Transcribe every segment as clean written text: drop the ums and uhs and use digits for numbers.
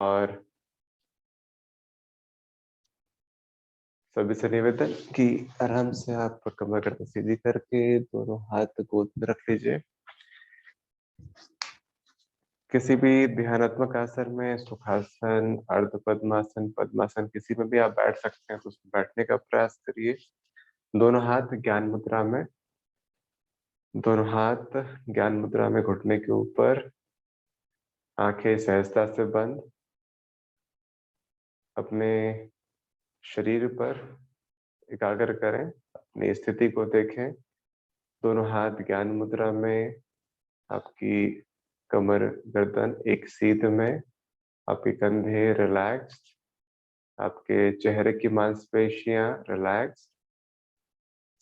और सभी से निवेदन कि आराम से आप कमर गर्दन सीधी करके दोनों हाथ गोद में रख लीजिए। किसी भी ध्यानात्मक आसन में, सुखासन, अर्ध पद्मासन, पद्मासन, किसी में भी आप बैठ सकते हैं, तो उसमें बैठने का प्रयास करिए। दोनों हाथ ज्ञान मुद्रा में, दोनों हाथ ज्ञान मुद्रा में घुटने के ऊपर, आंखें सहजता से बंद। अपने शरीर पर एकाग्र करें, अपनी स्थिति को देखें। दोनों हाथ ज्ञान मुद्रा में, आपकी कमर गर्दन एक सीध में, आपके कंधे रिलैक्स्ड, आपके चेहरे की मांसपेशियां रिलैक्स।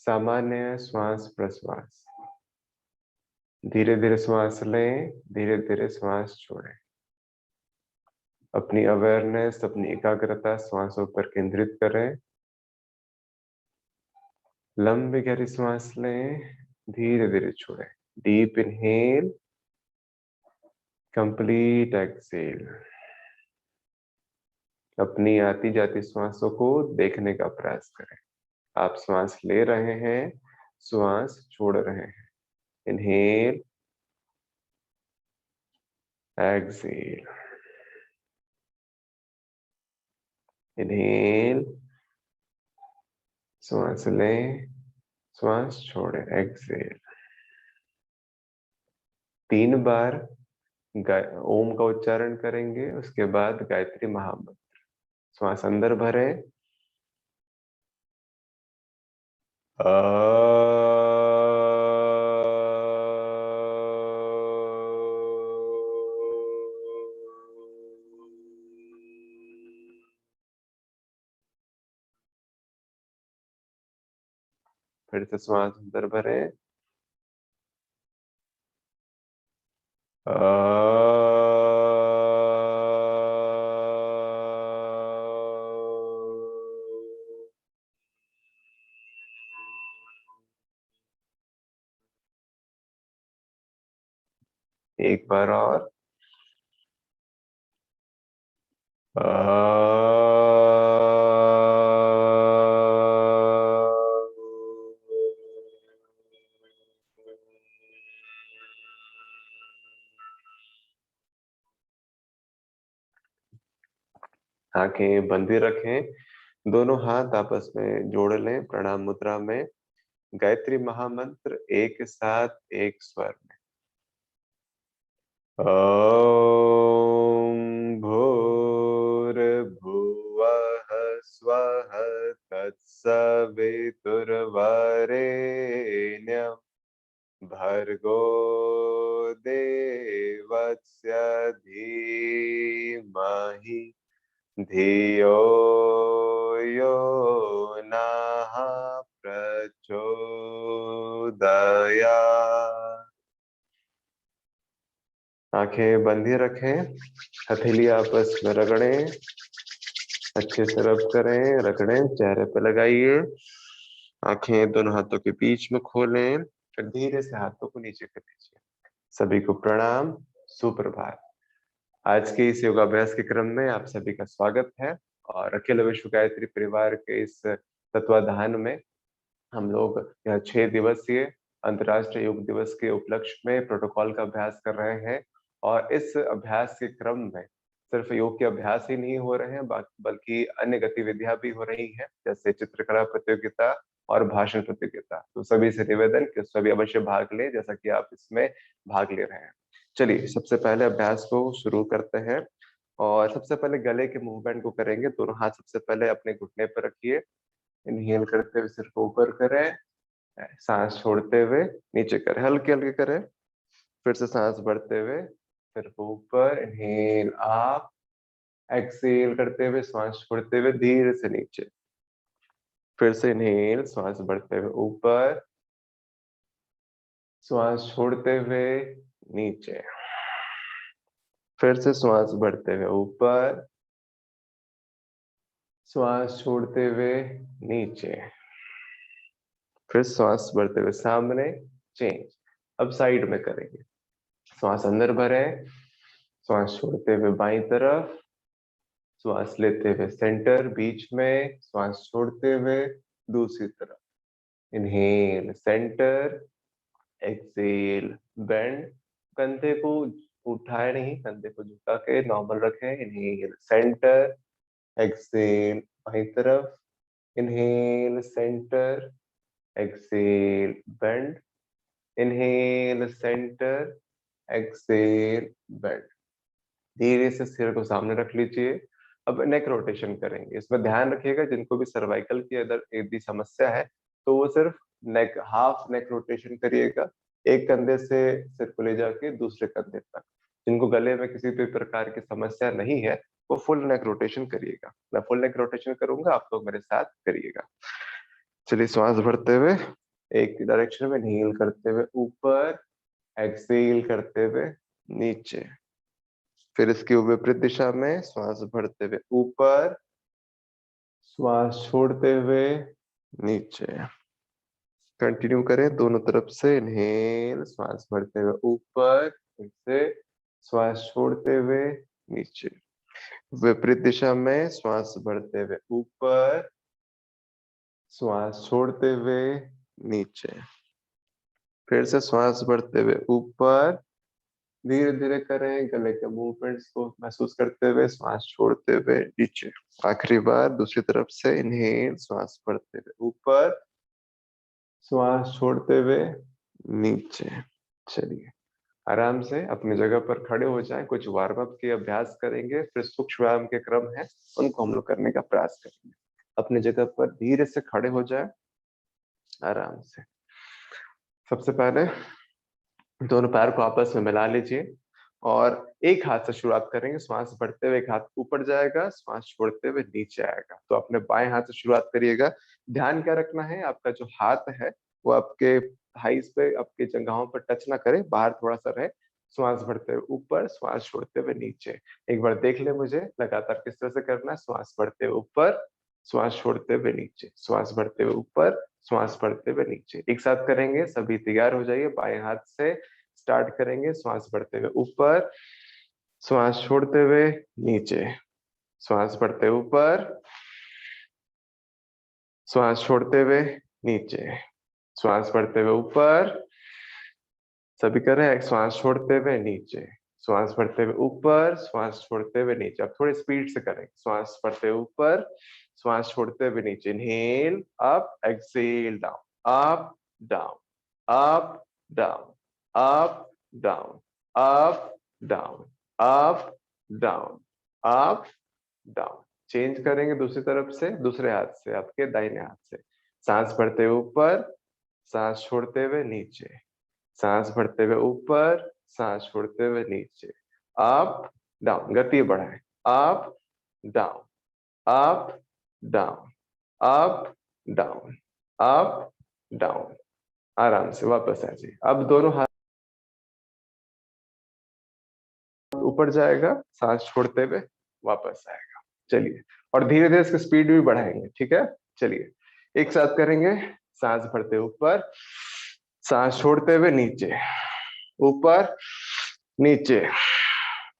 सामान्य श्वास प्रश्वास, धीरे धीरे श्वास लें, धीरे धीरे श्वास छोड़ें। अपनी अवेयरनेस, अपनी एकाग्रता श्वासों पर केंद्रित करें। लंबी गहरी श्वास लें, धीरे धीरे छोड़ें। Deep inhale, complete exhale. अपनी आती जाती श्वासों को देखने का प्रयास करें। आप श्वास ले रहे हैं, श्वास छोड़ रहे हैं। इनहेल, एक्सहेल, इनहेल, श्वास लें, श्वास छोड़ें, एक्सहेल। 3 बार ओम का उच्चारण करेंगे, उसके बाद गायत्री महामंत्र। श्वास अंदर भरें, फिर से श्वास अंदर भरें, एक बार और, आंखें बंद ही रखें। दोनों हाथ आपस में जोड़ लें प्रणाम मुद्रा में। गायत्री महामंत्र एक साथ एक स्वर में। ओम भूर्भुवः स्वः तत्सवितुर्वरेण्यं भर्गो देवस्य धीमहि धियो यो नः प्रचोदयात्। आंखें बंद ही रखें। हथेली आपस में रगड़ें, अच्छे से रब करें, रगड़ें, चेहरे पे लगाइए। आंखें दोनों हाथों के बीच में खोलें, फिर धीरे से हाथों को नीचे कर लीजिए। सभी को प्रणाम, सुप्रभात। आज के इस योगाभ्यास के क्रम में आप सभी का स्वागत है। और अखिल विश्व गायत्री परिवार के इस तत्वाधान में हम लोग यह 6 दिवसीय अंतर्राष्ट्रीय योग दिवस के उपलक्ष्य में प्रोटोकॉल का अभ्यास कर रहे हैं। और इस अभ्यास के क्रम में सिर्फ योग के अभ्यास ही नहीं हो रहे हैं, बल्कि अन्य गतिविधियां भी हो रही हैं, जैसे चित्रकला प्रतियोगिता और भाषण प्रतियोगिता। तो सभी से निवेदन कि सभी अवश्य भाग लें, जैसा कि आप इसमें भाग ले रहे हैं। चलिए सबसे पहले अभ्यास को शुरू करते हैं। और सबसे पहले गले के मूवमेंट को करेंगे। दोनों हाथ सबसे पहले अपने घुटने पर रखिए। इनहेल करते हुए सिर को ऊपर करें, सांस छोड़ते हुए नीचे करें, हल्के हल्के करें। फिर से सांस बढ़ते हुए सिर को ऊपर, इनहेल अप, एक्सेल करते हुए सांस छोड़ते हुए धीरे से नीचे। फिर से इनहेल, सांस बढ़ते हुए ऊपर, श्वास छोड़ते हुए नीचे। फिर से श्वास बढ़ते हुए ऊपर, श्वास छोड़ते हुए नीचे। फिर श्वास बढ़ते हुए सामने, चेंज। अब साइड में करेंगे। श्वास अंदर भरें, श्वास छोड़ते हुए बाईं तरफ, श्वास लेते हुए सेंटर बीच में, श्वास छोड़ते हुए दूसरी तरफ। Inhale centre, exhale bend. कंधे को उठाए नहीं, कंधे को झुका के नॉर्मल रखें। इनहेल सेंटर, एक्सेल बाई तरफ। Inhale centre, exhale bend. Inhale centre, exhale bend. धीरे से सिर को सामने रख लीजिए। अब नेक रोटेशन करेंगे। इसमें ध्यान रखिएगा जिनको भी सर्वाइकल की अगर यदि समस्या है तो वो सिर्फ नेक, हाफ नेक रोटेशन करिएगा। एक कंधे से सिर को ले जाके दूसरे कंधे तक। जिनको गले में किसी भी प्रकार की समस्या नहीं है वो फुल नेक रोटेशन करिएगा। मैं फुल नेक रोटेशन करूंगा, आप लोग मेरे साथ करिएगा। चलिए, श्वास भरते हुए एक डायरेक्शन में इनहेल करते हुए ऊपर, एक्सेल करते हुए नीचे। फिर इसकी विपरीत दिशा में श्वास भरते हुए ऊपर, श्वास छोड़ते हुए नीचे। कंटिन्यू करें दोनों तरफ से। इनहेल, श्वास भरते हुए ऊपर, से श्वास छोड़ते हुए नीचे। विपरीत दिशा में श्वास भरते हुए ऊपर, श्वास छोड़ते हुए नीचे। फिर से श्वास भरते हुए ऊपर, धीरे धीरे करें। गले के मूवमेंट्स को महसूस करते हुए श्वास छोड़ते हुए नीचे। आखिरी बार दूसरी तरफ से। इनहेल, श्वास भरते हुए ऊपर, श्वास छोड़ते हुए नीचे। चलिए, आराम से अपनी जगह पर खड़े हो जाएं। कुछ वार्म अप के अभ्यास करेंगे, फिर सूक्ष्म व्यायाम के क्रम है उनको हम लोग करने का प्रयास करेंगे। अपनी जगह पर धीरे से खड़े हो जाएं, आराम से। सबसे पहले दोनों पैर को आपस में मिला लीजिए और एक हाथ से शुरुआत करेंगे। श्वास बढ़ते हुए एक हाथ ऊपर जाएगा, श्वास छोड़ते हुए नीचे आएगा। तो अपने बाएं हाथ से शुरुआत करिएगा। ध्यान क्या रखना है, आपका जो हाथ है वो आपके थाइस पे, आपके जंघाओं पर टच ना करे, बाहर थोड़ा सा रहे। श्वास भरते हुए ऊपर, श्वास छोड़ते हुए नीचे। एक बार देख ले मुझे लगातार किस तरह से करना है। श्वास बढ़ते हुए ऊपर, श्वास छोड़ते हुए नीचे, श्वास बढ़ते हुए ऊपर, श्वास बढ़ते हुए नीचे। एक साथ करेंगे, सभी तैयार हो जाइए। बाएं हाथ से स्टार्ट करेंगे। श्वास बढ़ते हुए ऊपर, श्वास छोड़ते हुए नीचे, श्वास बढ़ते हुए ऊपर, श्वास छोड़ते हुए नीचे, श्वास बढ़ते हुए ऊपर। सभी कर रहे हैं। श्वास छोड़ते हुए नीचे, श्वास बढ़ते हुए ऊपर, श्वास छोड़ते हुए नीचे। अब थोड़ी स्पीड से करें। श्वास बढ़ते हुए ऊपर, श्वास छोड़ते हुए नीचे। Inhale up, exhale down, up down, up down, up down, up down, up down, up down. Change करेंगे दूसरी तरफ से, दूसरे हाथ से, आपके दाहिने हाथ से। सांस भरते हुए ऊपर, सांस छोड़ते हुए नीचे, सांस भरते हुए ऊपर, सांस छोड़ते हुए नीचे। अप डाउन, गति बढ़ाएं। Up down, up down, up down, up down. आराम से वापस आ जाइए। अब दोनों हाथ ऊपर जाएगा, सांस छोड़ते हुए वापस आएगा। चलिए, और धीरे धीरे इसकी स्पीड भी बढ़ाएंगे, ठीक है। चलिए, एक साथ करेंगे। सांस भरते ऊपर, सांस छोड़ते हुए नीचे, ऊपर नीचे,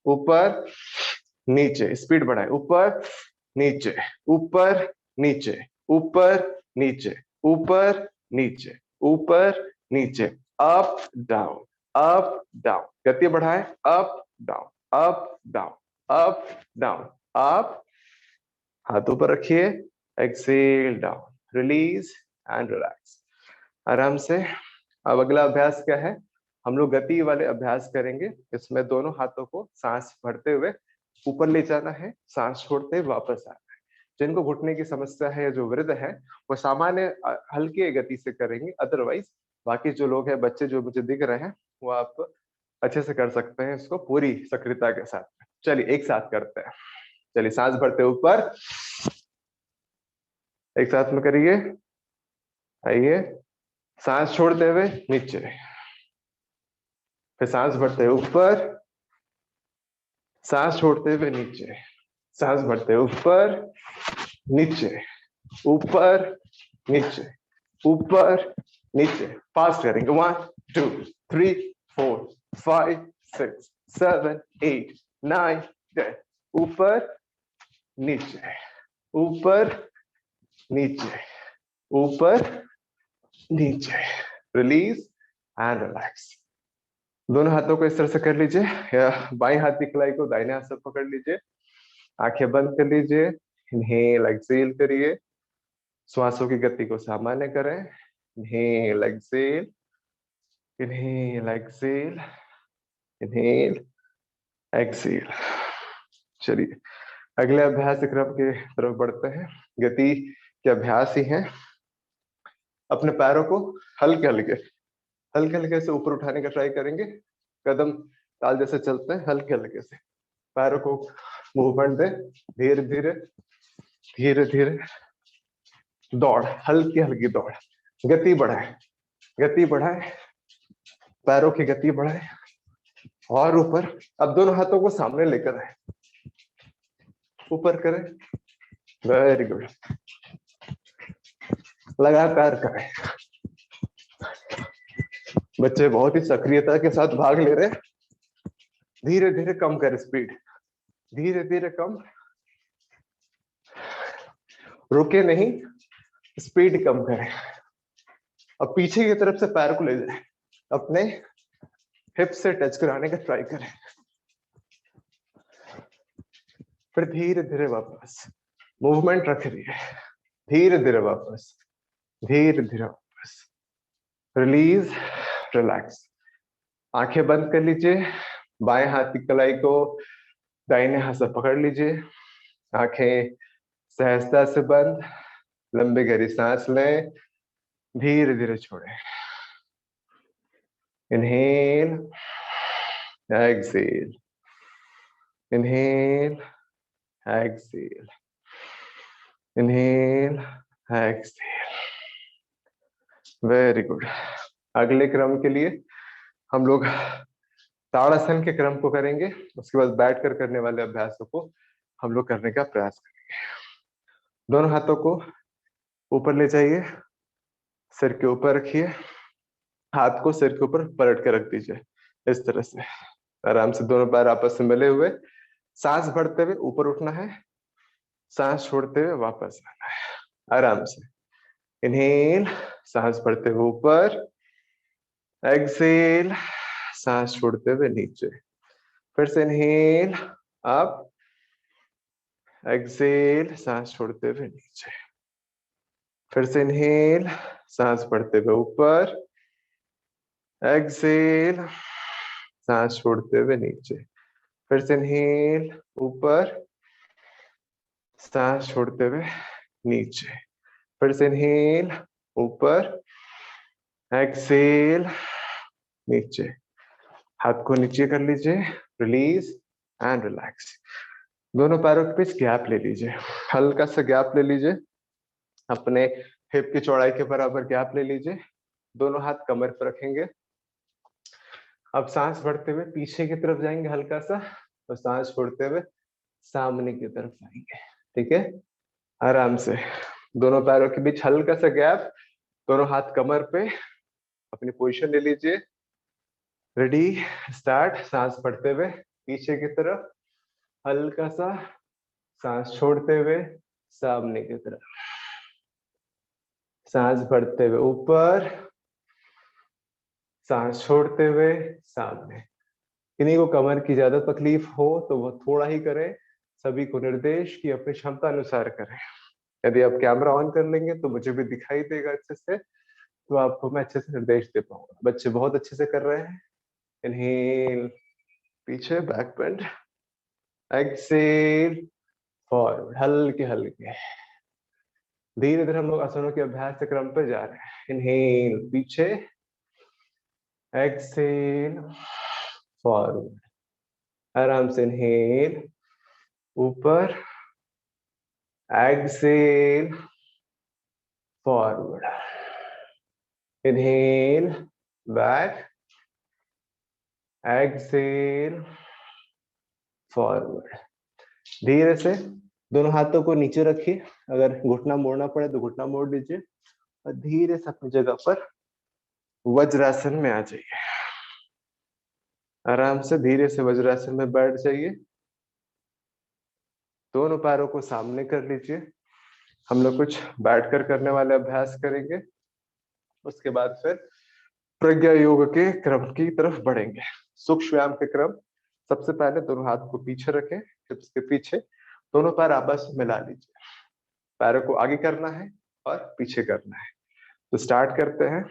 ऊपर नीचे। स्पीड बढ़ाए। ऊपर नीचे, ऊपर नीचे, ऊपर नीचे, ऊपर नीचे, ऊपर नीचे। Up down, up down. गति बढ़ाए। Up down, up down, up down, up. हाथ ऊपर रखिए। Exhale down, release and relax. आराम से। अब अगला अभ्यास क्या है, हम लोग गति वाले अभ्यास करेंगे। इसमें दोनों हाथों को सांस भरते हुए ऊपर ले जाना है, सांस छोड़ते हुए वापस आना है। जिनको घुटने की समस्या है या जो वृद्ध है वो सामान्य हल्के गति से करेंगे। अदरवाइज बाकी जो लोग हैं, बच्चे जो मुझे दिख रहे हैं, वो आप अच्छे से कर सकते हैं इसको पूरी सक्रियता के साथ। चलिए, एक साथ करते हैं। चलिए, सांस भरते ऊपर, एक साथ में करिए। आइए, सांस छोड़ते हुए नीचे, फिर सांस भरते हुए ऊपर, सांस छोड़ते हुए नीचे, सांस भरते हुए ऊपर नीचे, ऊपर नीचे, ऊपर नीचे। फास्ट करेंगे। 1 2 3 4 5 6 7 8 9 10। ऊपर नीचे, ऊपर नीचे, ऊपर नीचे, रिलीज एंड रिलैक्स। दोनों हाथों को इस तरह से कर लीजिए, या बाएं हाथ की कलाई को दाहिने हाथ से पकड़ लीजिए, आंखें बंद कर लीजिए, इनहेल एक्सहेल करिए, श्वासों की गति को सामान्य करें, inhale exhale, inhale exhale, inhale exhale. चलिए अगले अभ्यास क्रम के तरफ बढ़ते हैं। गति के अभ्यास ही हैं। अपने पैरों को हल्के हल्के हल्के हल्के से ऊपर उठाने का ट्राई करेंगे। कदम ताल जैसे चलते हैं, हल्के हल्के से पैरों को मूवमेंट दें, धीरे धीरे धीरे धीरे दौड़, हल्की हल्की दौड़, गति बढ़ाए, गति बढ़ाए, पैरों की गति बढ़ाए और ऊपर। अब दोनों हाथों को सामने लेकर आए, ऊपर करें, वेरी गुड, लगातार करें। बच्चे बहुत ही सक्रियता के साथ भाग ले रहे हैं। धीरे धीरे कम करें स्पीड, धीरे धीरे कम, रुके नहीं, स्पीड कम करें। अब पीछे की तरफ से पैर को ले जाए, अपने हिप से टच कराने का ट्राई करें, फिर धीरे धीरे वापस मूवमेंट रख रही है, धीरे धीरे वापस, धीरे धीरे वापस, रिलीज रिलैक्स। आंखें बंद कर लीजिए, बाएं हाथ की कलाई को दाहिने हाथ से पकड़ लीजिए, आंखें सहजता से बंद, लंबी गहरी सांस लें, धीरे धीरे छोड़ें, inhale exhale, inhale exhale, inhale exhale. Very good. अगले क्रम के लिए हम लोग ताड़ासन के क्रम को करेंगे, उसके बाद बैठकर करने वाले अभ्यासों को हम लोग करने का प्रयास करेंगे। दोनों हाथों को ऊपर ले जाइए, सिर के ऊपर रखिए, हाथ को सिर के ऊपर पलट के रख दीजिए, इस तरह से आराम से दोनों पैर आपस में मिले हुए। सांस भरते हुए ऊपर उठना है, सांस छोड़ते हुए वापस आना है, आराम से। इनहेल, सांस भरते हुए ऊपर, एक्सहेल, सांस छोड़ते हुए नीचे, फिर से इनहेल अप, एक्सहेल, सांस छोड़ते हुए नीचे, फिर से इनहेल, सांस भरते हुए ऊपर, एक्सहेल, सांस छोड़ते हुए नीचे, फिर से इनहेल ऊपर, सांस छोड़ते हुए नीचे, फिर से इनहेल ऊपर, एक्सहेल नीचे। हाथ को नीचे कर लीजिए, रिलीज एंड रिलैक्स। दोनों पैरों के बीच गैप ले लीजिए, हल्का सा गैप ले लीजिए, अपने हिप की चौड़ाई के बराबर गैप ले लीजिए। दोनों हाथ कमर पर रखेंगे। अब सांस भरते हुए पीछे की तरफ जाएंगे हल्का सा, और सांस छोड़ते हुए सामने की तरफ आएंगे। ठीक है, आराम से दोनों पैरों के बीच हल्का सा गैप, दोनों हाथ कमर पे, अपनी पोजीशन ले लीजिए। Ready, start. सांस भरते हुए पीछे की तरफ, हल्का सा सांस छोड़ते हुए सामने की तरफ, सांस भरते हुए ऊपर, सांस छोड़ते हुए सामने। किन्हीं को कमर की ज्यादा तकलीफ हो तो वो थोड़ा ही करें, सभी को निर्देश की अपनी क्षमता अनुसार करें। यदि आप कैमरा ऑन कर लेंगे तो मुझे भी दिखाई देगा अच्छे से, तो आपको मैं अच्छे से निर्देश दे पाऊंगा। बच्चे बहुत अच्छे से कर रहे हैं। इनहेल, पीछे बैक बेंड, एक्सहेल फॉरवर्ड, हल्के हल्के। धीरे धीरे हम लोग आसनों के अभ्यास के क्रम पर जा रहे हैं। इनहेल पीछे, एक्सहेल फॉरवर्ड, आराम से इनहेल ऊपर, exhale forward, inhale back, exhale forward. धीरे से दोनों हाथों को नीचे रखिए, अगर घुटना मोड़ना पड़े तो घुटना मोड़ लीजिए, और धीरे से अपनी जगह पर वज्रासन में आ जाइए। आराम से धीरे से वज्रासन में बैठ जाइए। दोनों पैरों को सामने कर लीजिए। हम लोग कुछ बैठकर करने वाले अभ्यास करेंगे, उसके बाद फिर प्रज्ञा योग के क्रम की तरफ बढ़ेंगे। सूक्ष्म व्यायाम के क्रम, सबसे पहले दोनों हाथ को पीछे रखें, हिप्स के पीछे, दोनों पैर आपस में मिला लीजिए। पैरों को आगे करना है और पीछे करना है। तो स्टार्ट करते हैं।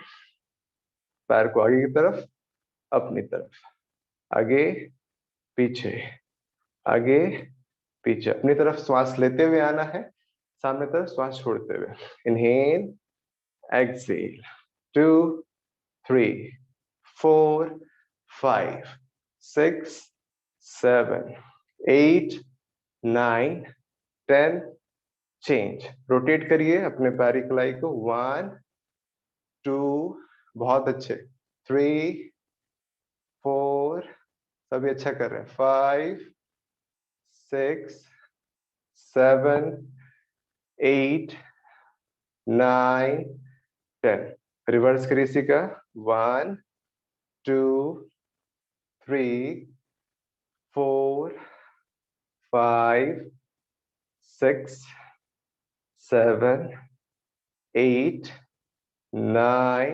पैर को आगे की तरफ, अपनी तरफ, आगे पीछे, आगे पीछे, अपनी तरफ श्वास लेते हुए आना है, सामने तरफ श्वास छोड़ते हुए। Inhale, exhale, 2 3 4 5 6 7 8 9 10। चेंज, रोटेट करिए अपने पैर की कलाई को। 1 2, बहुत अच्छे, 3 4, सभी अच्छा कर रहे हैं, 5 6 7 8 9 10। रिवर्स करिए इसी का। 1 2 3 4 5 6 7 8 9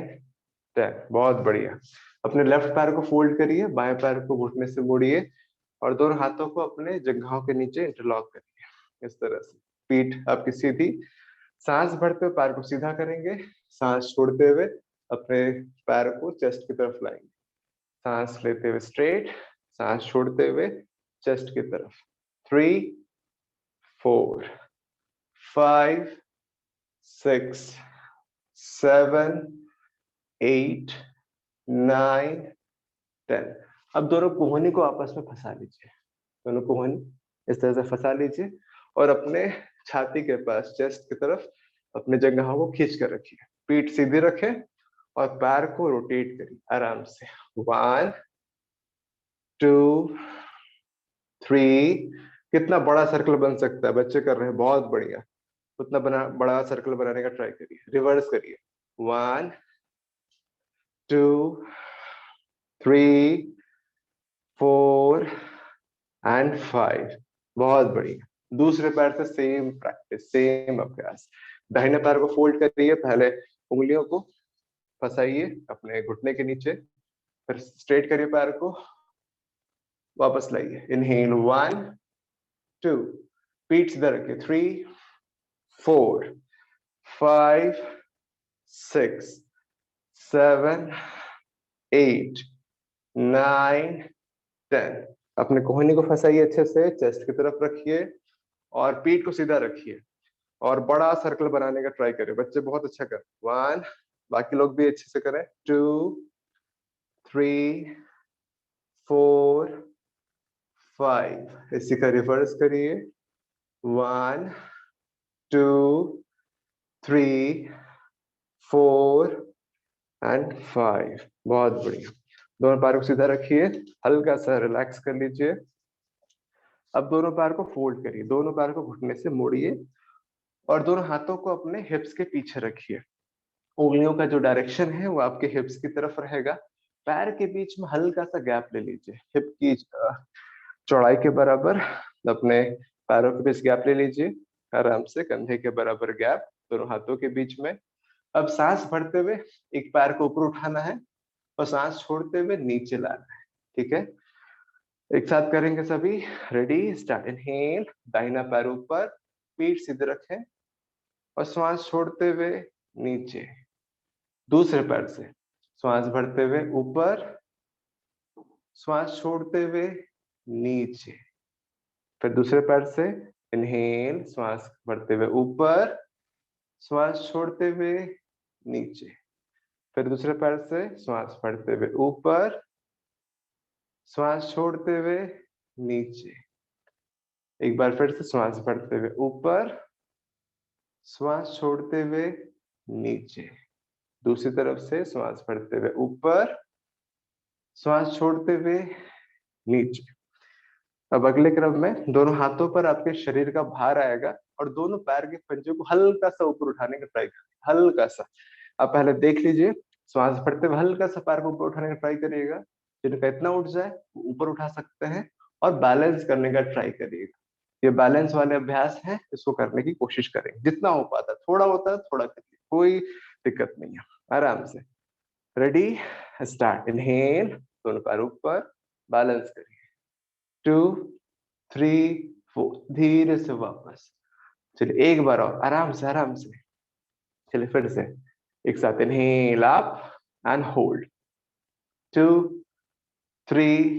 10। बहुत बढ़िया। अपने लेफ्ट पैर को फोल्ड करिए, बाएं पैर को घुटने से मोड़िए और दोनों हाथों को अपने जंघाओं के नीचे इंटरलॉक करिए, इस तरह से। पीठ आपकी सीधी। सांस भरते हुए पैर को सीधा करेंगे, सांस छोड़ते हुए अपने पैर को चेस्ट की तरफ लाएंगे। सांस लेते हुए स्ट्रेट, सांस छोड़ते हुए चेस्ट की तरफ। 3 4 5 6 7 8 9 10। अब दोनों कोहनी को आपस में फंसा लीजिए, दोनों कोहनी इस तरह से फंसा लीजिए और अपने छाती के पास, चेस्ट की तरफ अपने जंघाओं को खींच कर रखिए। पीठ सीधी रखें और पैर को रोटेट करिए आराम से। 1 2 3। कितना बड़ा सर्कल बन सकता है, बच्चे कर रहे हैं, बहुत बढ़िया। उतना बड़ा सर्कल बनाने का ट्राई करिए। रिवर्स करिए। 1 2 3 4 एंड 5। बहुत बढ़िया। दूसरे पैर से सेम प्रैक्टिस, सेम अभ्यास। दाहिने पैर को फोल्ड करिए, पहले उंगलियों को फंसाइए अपने घुटने के नीचे, फिर स्ट्रेट करिए पैर को, वापस लाइए। इनहेल, 1 2, पीठ सीधा रखिए। 3 4 5 6 7 8 9 10। अपने कोहनी को फंसाइए अच्छे से, चेस्ट की तरफ रखिए और पीठ को सीधा रखिए और बड़ा सर्कल बनाने का ट्राई करें। बच्चे बहुत अच्छा कर। 1, बाकी लोग भी अच्छे से करें। 2 3 4 5। इसी का रिवर्स करिए। 1 2 3 4 एंड 5। बहुत बढ़िया। दोनों पैरों को सीधा रखिए, हल्का सा रिलैक्स कर लीजिए। अब दोनों पैर को फोल्ड करिए, दोनों पैर को घुटने से मोड़िए और दोनों हाथों को अपने हिप्स के पीछे रखिए। उंगलियों का जो डायरेक्शन है वो आपके हिप्स की तरफ रहेगा। पैर के बीच में हल्का सा गैप ले लीजिए, हिप की चौड़ाई के बराबर अपने पैरों के बीच गैप ले लीजिए, आराम से कंधे के बराबर गैप दोनों हाथों के बीच में। अब सांस भरते हुए एक पैर को ऊपर उठाना है और सांस छोड़ते हुए नीचे लाना है। ठीक है, एक साथ करेंगे सभी। Ready, start. इनहेल, दाहिना पैर ऊपर, पीठ सीधे रखें और श्वास छोड़ते हुए नीचे। दूसरे पैर से श्वास भरते हुए ऊपर, श्वास छोड़ते हुए नीचे। फिर दूसरे पैर से इनहेल, श्वास भरते हुए ऊपर, श्वास छोड़ते हुए नीचे। फिर दूसरे पैर से श्वास भरते हुए ऊपर, श्वास छोड़ते हुए नीचे। एक बार फिर से श्वास भरते हुए ऊपर, श्वास छोड़ते हुए नीचे। दूसरी तरफ से श्वास भरते हुए ऊपर, श्वास छोड़ते हुए नीचे। अब अगले क्रम में दोनों हाथों पर आपके शरीर का भार आएगा और दोनों पैर के पंजे को हल्का सा ऊपर उठाने का ट्राई करिए, हल्का सा। आप पहले देख लीजिए, श्वास भरते हुए हल्का सा पैर को ऊपर उठाने का ट्राई करिएगा। जिनका इतना उठ जाए ऊपर उठा सकते हैं और बैलेंस करने का ट्राई करिएगा। ये बैलेंस वाले अभ्यास है, इसको करने की कोशिश करेंगे जितना हो पाता है। थोड़ा होता है थोड़ा करिए, कोई दिक्कत नहीं है, आराम से। Ready, start. इनहेल, दोनों पैर ऊपर, बैलेंस करिए। 2 3 4, धीरे से वापस। चलिए एक बार और, आराम से आराम से। चलिए फिर से एक साथ। Inhale up and hold. 2 3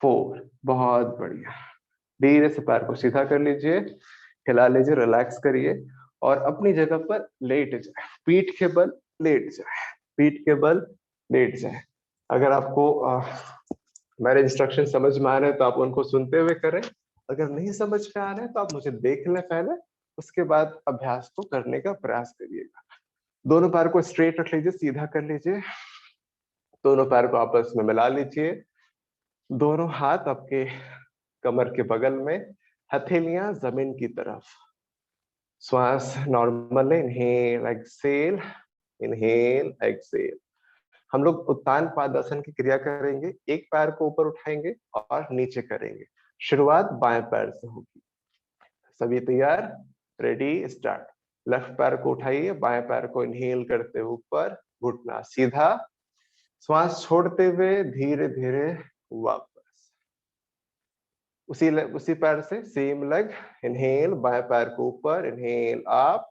4, बहुत बढ़िया। धीरे से पैर को सीधा कर लीजिए, हिला लीजिए, रिलैक्स करिए और अपनी जगह पर लेट जाए। पीठ के बल लेट जाए, पीठ के बल लेट जाए। अगर आपको मेरे इंस्ट्रक्शन समझ में आ रहे हैं तो आप उनको सुनते हुए करें। अगर नहीं समझ में आ रहे हैं तो आप मुझे देख लें पहले, उसके बाद अभ्यास को करने का प्रयास करिएगा। दोनों पैर को स्ट्रेट रख लीजिए, सीधा कर लीजिए। दोनों पैर को आपस में मिला लीजिए। दोनों हाथ आपके कमर के बगल में, हथेलियां जमीन की तरफ। श्वास नॉर्मल है। Inhale exhale, inhale Excel. हम लोग उत्तान पादासन की क्रिया करेंगे। एक पैर को ऊपर उठाएंगे और नीचे करेंगे। शुरुआत बाएं पैर से होगी। सभी तैयार? Ready, start. लेफ्ट पैर को उठाइए, बाएं पैर को इनहेल करते हुए ऊपर, घुटना सीधा, श्वास छोड़ते हुए धीरे धीरे वापस। उसी पैर से सेम लेग। इनहेल, बाएं पैर को ऊपर, इनहेल अप,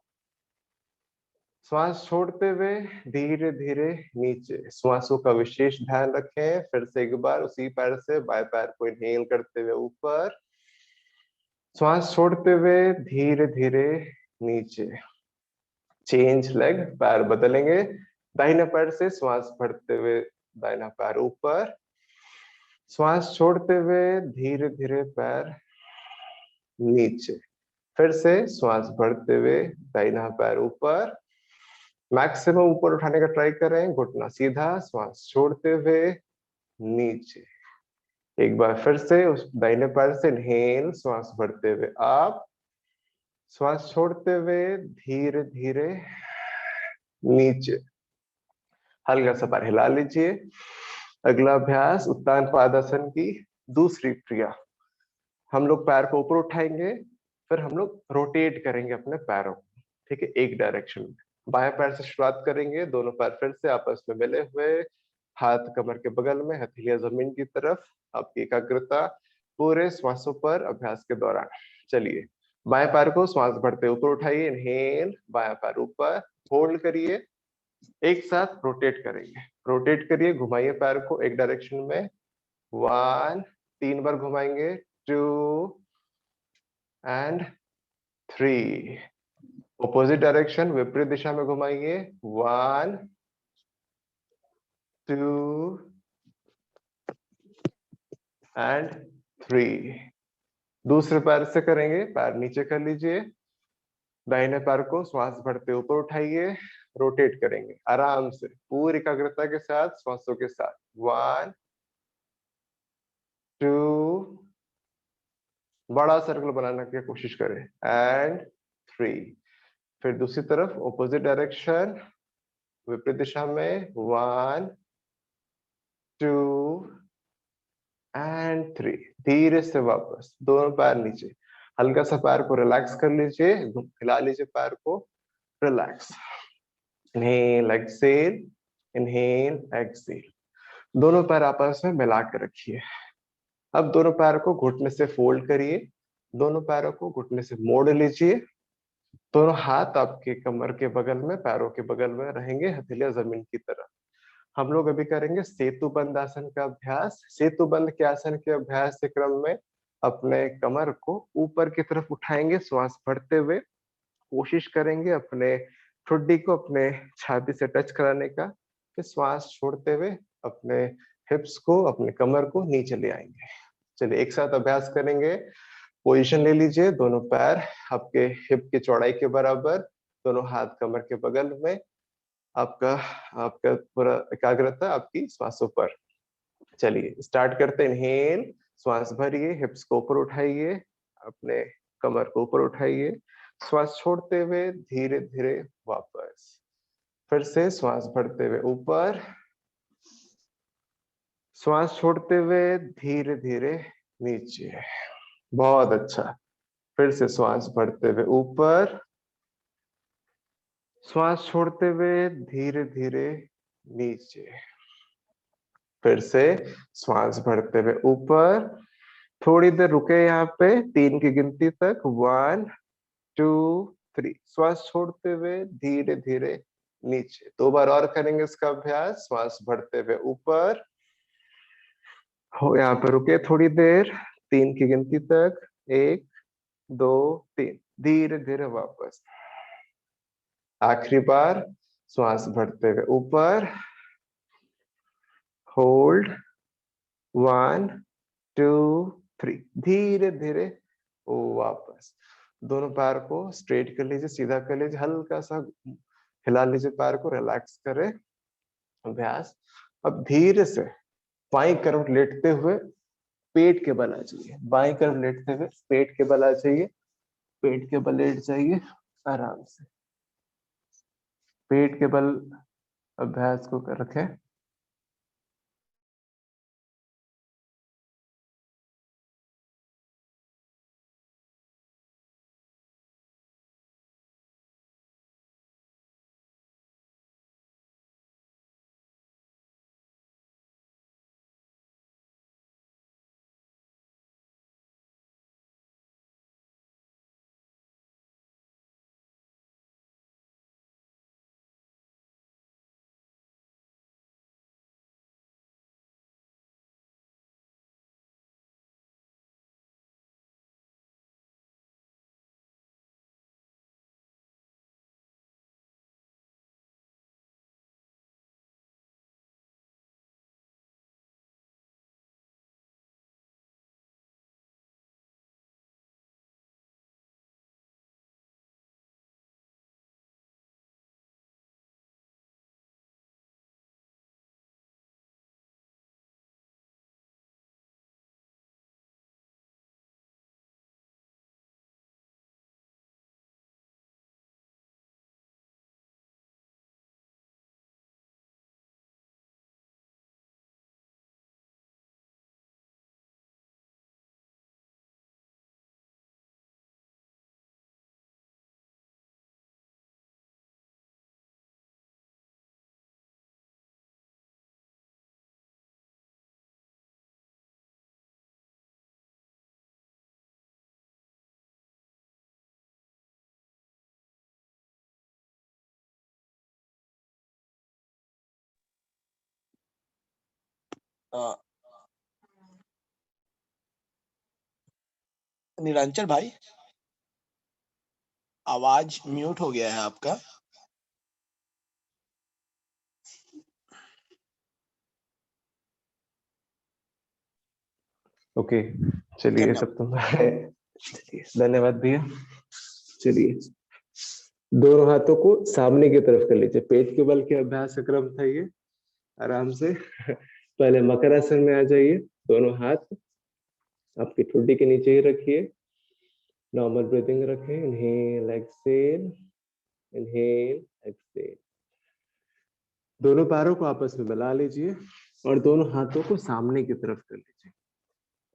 श्वास छोड़ते हुए धीरे धीरे नीचे। श्वासों का विशेष ध्यान रखें। फिर से एक बार उसी पैर से बाएं पैर को इनहेल करते हुए ऊपर, श्वास छोड़ते हुए धीरे धीरे नीचे। चेंज लेग, पैर बदलेंगे। दाहिने पैर से श्वास भरते हुए दाहिना पैर ऊपर, श्वास छोड़ते हुए धीरे धीरे पैर नीचे। फिर से श्वास भरते हुए दाहिना पैर ऊपर, मैक्सिमम ऊपर उठाने का ट्राई करें। घुटना सीधा, श्वास छोड़ते हुए नीचे। एक बार फिर से उस दाहिने पैर से इनहेल, श्वास भरते हुए अप, श्वास छोड़ते हुए धीरे धीरे नीचे। हल्का सा पैर हिला लीजिए। अगला अभ्यास उत्तान पादासन की दूसरी क्रिया। हम लोग पैर को ऊपर उठाएंगे, फिर हम लोग रोटेट करेंगे अपने पैरों को, ठीक है, एक डायरेक्शन में। बाएं पैर से शुरुआत करेंगे। दोनों पैर फिर से आपस में मिले हुए, हाथ कमर के बगल में, हथेलियां जमीन की तरफ। आपकी एकाग्रता पूरे श्वासों पर अभ्यास के दौरान। चलिए, बाएं पैर को श्वास भरते ऊपर उठाइए। इनहेल, बायां पैर ऊपर, होल्ड करिए। एक साथ रोटेट करेंगे। रोटेट करिए, घुमाइए पैर को एक डायरेक्शन में। 1, 3 बार घुमाएंगे। 2 एंड 3। ऑपोजिट डायरेक्शन, विपरीत दिशा में घुमाइए। 1 2 एंड 3। दूसरे पैर से करेंगे। पैर नीचे कर लीजिए। दाहिने पैर को श्वास भरते ऊपर उठाइए। रोटेट करेंगे आराम से, पूरी एकाग्रता के साथ, श्वासों के साथ। 1 2, बड़ा सर्कल बनाने की कोशिश करें, एंड 3। फिर दूसरी तरफ ऑपोजिट डायरेक्शन, विपरीत दिशा में। 1 2 एंड 3। धीरे से वापस, दोनों पैर नीचे। हल्का सा पैर को रिलैक्स कर लीजिए, हिला लीजिए पैर को, relax. Inhale exhale, inhale Excel. दोनों पैर आपस में मिला के रखिए। अब दोनों पैर को घुटने से फोल्ड करिए। दोनों पैरों को घुटने से मोड़ लीजिए। दोनों हाथ आपके कमर के बगल में, पैरों के बगल में रहेंगे, हथेलियां जमीन की तरफ। हम लोग अभी करेंगे सेतु बंद आसन का अभ्यास। सेतु बंद के आसन के अभ्यास के क्रम में अपने कमर को ऊपर की तरफ उठाएंगे, श्वास भरते हुए। कोशिश करेंगे अपने ठुड्डी को अपने छाती से टच कराने का। फिर श्वास छोड़ते हुए अपने हिप्स को, अपने कमर को नीचे ले आएंगे। चलिए एक साथ अभ्यास करेंगे। पोजीशन ले लीजिए, दोनों पैर आपके हिप की चौड़ाई के बराबर, दोनों हाथ कमर के बगल में। आपका आपका पूरा एकाग्रता आपकी श्वासों पर। चलिए स्टार्ट करते हैं। इनहेल, श्वास भरिए, हिप्स को ऊपर उठाइए, अपने कमर को ऊपर उठाइए। श्वास छोड़ते हुए धीरे धीरे वापस। फिर से श्वास भरते हुए ऊपर, श्वास छोड़ते हुए धीरे धीरे नीचे। बहुत अच्छा। फिर से श्वास भरते हुए ऊपर, श्वास छोड़ते हुए धीरे धीरे नीचे। फिर से श्वास भरते हुए ऊपर, थोड़ी देर रुके यहाँ पे 3 की गिनती तक। 1 2 3। श्वास छोड़ते हुए धीरे धीरे नीचे। 2 बार और करेंगे इसका अभ्यास। श्वास भरते हुए ऊपर, हो यहाँ पे रुके थोड़ी देर 3 की गिनती तक। 1 2 3। धीरे धीरे वापस। आखिरी बार श्वास भरते हुए ऊपर, होल्ड 1 2 3। धीरे धीरे वापस। दोनों पैर को स्ट्रेट कर लीजिए, सीधा कर लीजिए, हल्का सा हिला लीजिए पैर को, रिलैक्स करें। अभ्यास। अब धीरे से बाई करवट लेटते हुए पेट के बल आ जाइए। बाई करवट लेटते हुए पेट के बल आ जाइए। पेट के बल लेट जाइए आराम से। पेट के बल अभ्यास को कर रखें। नीलांचल भाई, आवाज म्यूट हो गया है आपका। ओके, चलिए करना। सब तो धन्यवाद भैया। चलिए दोनों हाथों को सामने की तरफ कर लीजिए। पेट के बल के अभ्यास का क्रम था ये। आराम से पहले मकरासन में आ जाइए। दोनों हाथ आपकी ठुड्डी के नीचे ही रखिए। नॉर्मल ब्रीदिंग रखें। Inhale exhale, inhale Excel. दोनों पैरों को आपस में मिला लीजिए और दोनों हाथों को सामने की तरफ कर लीजिए।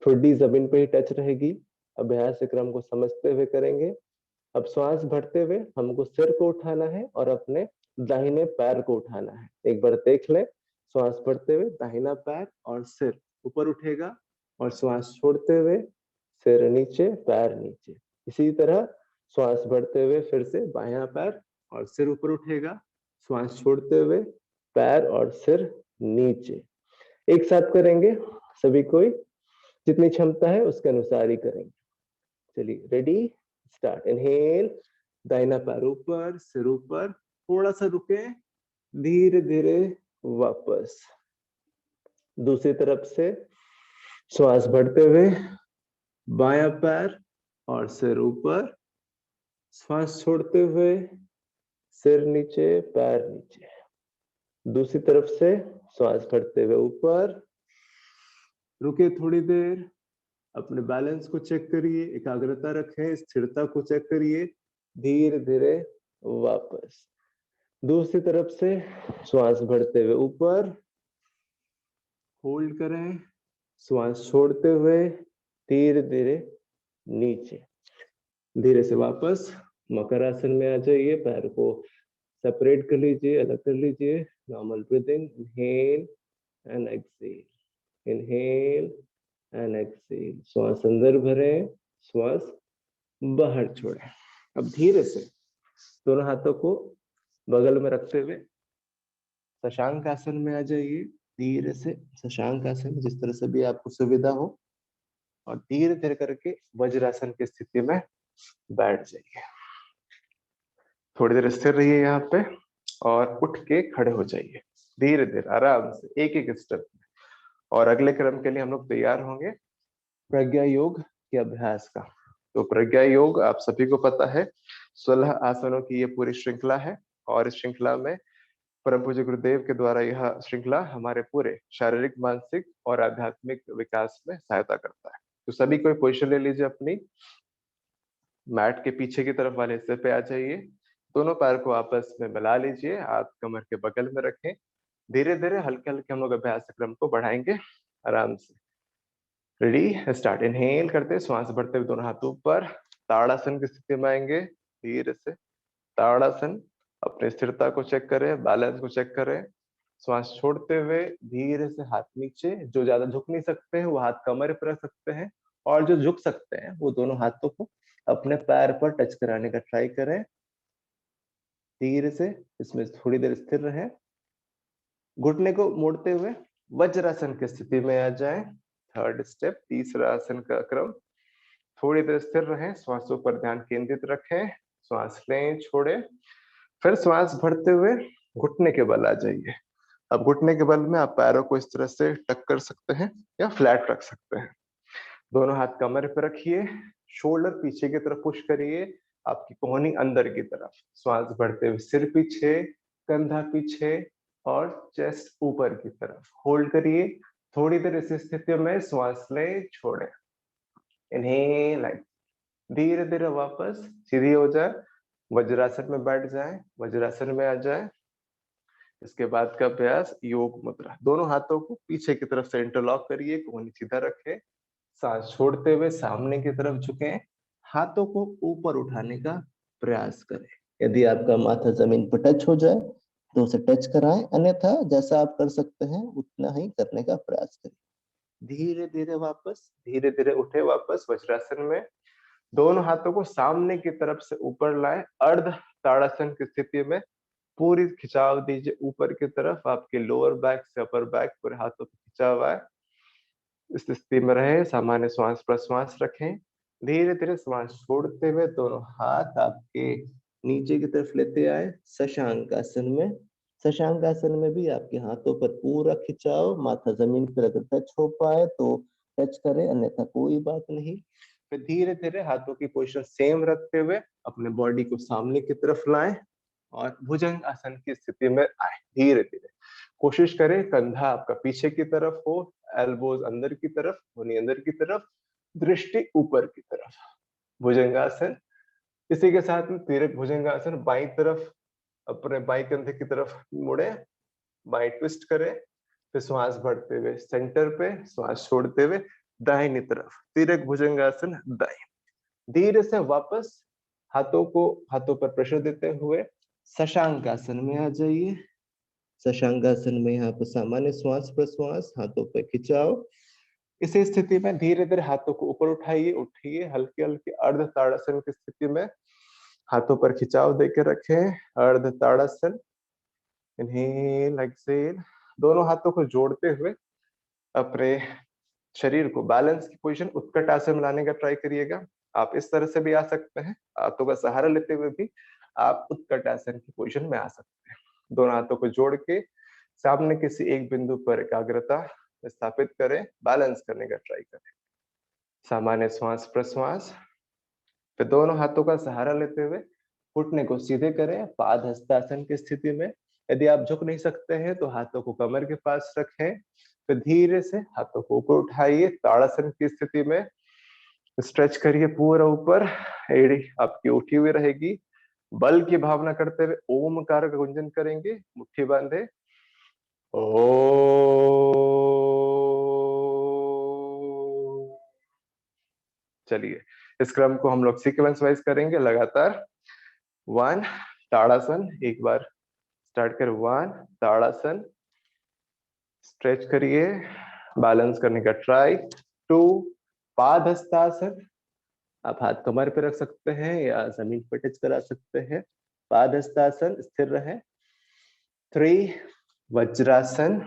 ठुड्डी जमीन पे ही टच रहेगी। अभ्यास क्रम को समझते हुए करेंगे। अब श्वास भरते हुए हमको सिर को उठाना है और अपने दाहिने पैर को उठाना है। एक बार देख ले। श्वास भरते हुए दाहिना पैर और सिर ऊपर उठेगा और श्वास छोड़ते हुए सिर नीचे, पैर नीचे। इसी तरह श्वास भरते हुए फिर से बायां पैर और सिर ऊपर उठेगा, श्वास छोड़ते हुए पैर और सिर नीचे। एक साथ करेंगे सभी कोई, जितनी क्षमता है उसके अनुसार ही करेंगे। चलिए रेडी, स्टार्ट। इनहेल, दाहिना पैर ऊपर, सिर ऊपर, थोड़ा सा रुके, धीरे धीरे वापस। दूसरी तरफ से श्वास भरते हुए बायां पैर और सिर ऊपर, श्वास छोड़ते हुए सिर नीचे, पैर नीचे। दूसरी तरफ से श्वास भरते हुए ऊपर, रुके थोड़ी देर, अपने बैलेंस को चेक करिए, एकाग्रता रखें, स्थिरता को चेक करिए, धीरे धीरे वापस। दूसरी तरफ से श्वास भरते हुए ऊपर, होल्ड करें, श्वास छोड़ते हुए धीरे धीरे नीचे। धीरे से वापस मकर आसन में आ जाइए, पैर को सेपरेट कर लीजिए, अलग कर लीजिए। Normal breathing, inhale and exhale, inhale and exhale. श्वास अंदर भरें, श्वास बाहर छोड़ें। अब धीरे से दोनों हाथों को बगल में रखते हुए शशांक आसन में आ जाइए। धीरे से शशांक आसन, जिस तरह से भी आपको सुविधा हो, और धीरे धीरे करके वज्रासन की स्थिति में बैठ जाइए। थोड़ी देर स्थिर रहिए यहाँ पे और उठ के खड़े हो जाइए धीरे धीरे आराम से, एक एक स्टेप में। और अगले क्रम के लिए हम लोग तैयार होंगे प्रज्ञा योग के अभ्यास का। तो प्रज्ञा योग आप सभी को पता है, 16 आसनों की ये पूरी श्रृंखला है, और इस श्रृंखला में परम पूज्य गुरुदेव के द्वारा यह श्रृंखला हमारे पूरे शारीरिक, मानसिक और आध्यात्मिक विकास में सहायता करता है। तो सभी कोई पोजीशन ले लीजिए अपनी, मैट के पीछे की तरफ वाले हिस्से पे आ जाइए। दोनों पैर को आपस में मिला लीजिए, हाथ कमर के बगल में रखें। धीरे धीरे हल्के हल्के हम लोग अभ्यास क्रम को बढ़ाएंगे आराम से। Ready, start. इनहेल करते श्वास बढ़ते हुए दोनों हाथों ऊपर, ताड़ासन की स्थिति में आएंगे। धीरे से ताड़ासन, अपनी स्थिरता को चेक करें, बैलेंस को चेक करें। श्वास छोड़ते हुए धीरे से हाथ नीचे, जो ज्यादा झुक नहीं सकते हैं वो हाथ कमर पर रख सकते हैं, और जो झुक सकते हैं वो दोनों हाथों को अपने पैर पर टच कराने का ट्राई करें। धीरे से इसमें थोड़ी देर स्थिर रहें। घुटने को मोड़ते हुए वज्रासन की स्थिति में आ जाएं। थर्ड स्टेप, तीसरा आसन का क्रम। थोड़ी देर स्थिर रहें, श्वासों पर ध्यान केंद्रित रखें। श्वास लें, छोड़ें, फिर श्वास भरते हुए घुटने के बल आ जाइए। अब घुटने के बल में आप पैरों को इस तरह से टक कर सकते हैं या फ्लैट रख सकते हैं। दोनों हाथ कमर पर रखिए, शोल्डर पीछे की तरफ पुश करिए, आपकी कोहनी अंदर की तरफ। श्वास बढ़ते हुए सिर पीछे, कंधा पीछे और चेस्ट ऊपर की तरफ। होल्ड करिए थोड़ी देर इस स्थिति में, श्वास लें, छोड़ें। इनहेल, धीरे धीरे वापस सीधी हो जाए, वज्रासन में बैठ जाए, वज्रासन में आ जाए। इसके बाद का अभ्यास योग मुद्रा। दोनों हाथों को पीछे की तरफ से इंटरलॉक करिए, कोहनी सीधा रखें। सांस छोड़ते हुए सामने की तरफ झुकें, हाथों को ऊपर उठाने का प्रयास करें। यदि आपका माथा जमीन पर टच हो जाए तो उसे टच कराएं, अन्यथा जैसा आप कर सकते हैं उतना ही करने का प्रयास करें। धीरे धीरे वापस, धीरे धीरे उठे वापस वज्रासन में। दोनों हाथों को सामने की तरफ से ऊपर लाएं, अर्ध ताड़ासन की स्थिति में पूरी खिंचाव दीजिए ऊपर की तरफ। आपके लोअर बैक से अपर बैक पूरे हाथों को खिंचाव है, इस स्थिति में रहे। सामान्य श्वास प्रश्वास रखें। धीरे धीरे श्वास छोड़ते हुए दोनों हाथ आपके नीचे की तरफ लेते आए शशांक आसन में। शशांक आसन में भी आपके हाथों पर पूरा खिंचाव, माथा जमीन पर अगर टच हो पाए तो टच करें, अन्यथा कोई बात नहीं। फिर धीरे धीरे हाथों की पोजीशन सेम रखते हुए अपने बॉडी को सामने की तरफ लाएं और भुजंग आसन की स्थिति में आए। धीरे धीरे कोशिश करें कंधा आपका पीछे की तरफ हो, एल्बोज अंदर की तरफ, धुनी अंदर की तरफ, दृष्टि ऊपर की तरफ। भुजंगासन। इसी के साथ में तिरक भुजंगासन, बाई तरफ अपने बाई कंधे की तरफ मुड़े, बाई ट्विस्ट करें, फिर श्वास बढ़ते हुए सेंटर पे, श्वास छोड़ते हुए दाहिनी तरफ तिरक भुजंगासन दाई। धीरे से वापस हाथों को हाथों पर प्रेशर देते हुए शशांक आसन में आ जाइए। शशांक आसन में यहाँ पर सामान्य श्वास प्रश्वास, हाथों पर खिंचाव। इसी स्थिति में धीरे धीरे हाथों को ऊपर उठाइए, उठिए, हल्के हल्के अर्ध ताड़ासन की स्थिति में हाथों पर खिंचाव देके रखें, अर्ध ताड़ासन। Inhale, exhale. दोनों हाथों को जोड़ते हुए अपने शरीर को बैलेंस की पोजीशन उत्कट आसन में लाने का ट्राई करिएगा। आप इस तरह से भी आ सकते हैं, हाथों का सहारा लेते हुए भी आप उत्कट आसन की पोजीशन में आ सकते हैं। दोनों हाथों को जोड़ के सामने किसी एक बिंदु पर एकाग्रता स्थापित करें, बैलेंस करने का ट्राई करें। सामान्य श्वास प्रश्वास। फिर दोनों हाथों का सहारा लेते हुए घुटने को सीधे करें, पाद हस्तासन की स्थिति में। यदि आप झुक नहीं सकते हैं तो हाथों को कमर के पास रखें, फिर धीरे से हाथों को ऊपर उठाइए, ताड़ासन की स्थिति में स्ट्रेच करिए पूरा ऊपर, एड़ी आपकी उठी हुई रहेगी। बल की भावना करते हुए ओमकार का गुंजन करेंगे, मुट्ठी बांधे। ओ चलिए इस क्रम को हम लोग सीक्वेंस वाइज करेंगे लगातार। 1 ताड़ासन, एक बार स्टार्ट कर 1 ताड़ासन, स्ट्रेच करिए, बैलेंस करने का ट्राई। 2 पादहस्तासन, आप हाथ कमर पे रख सकते हैं या जमीन पर टच करा सकते हैं। पादहस्तासन, स्थिर रहे। 3 वज्रासन,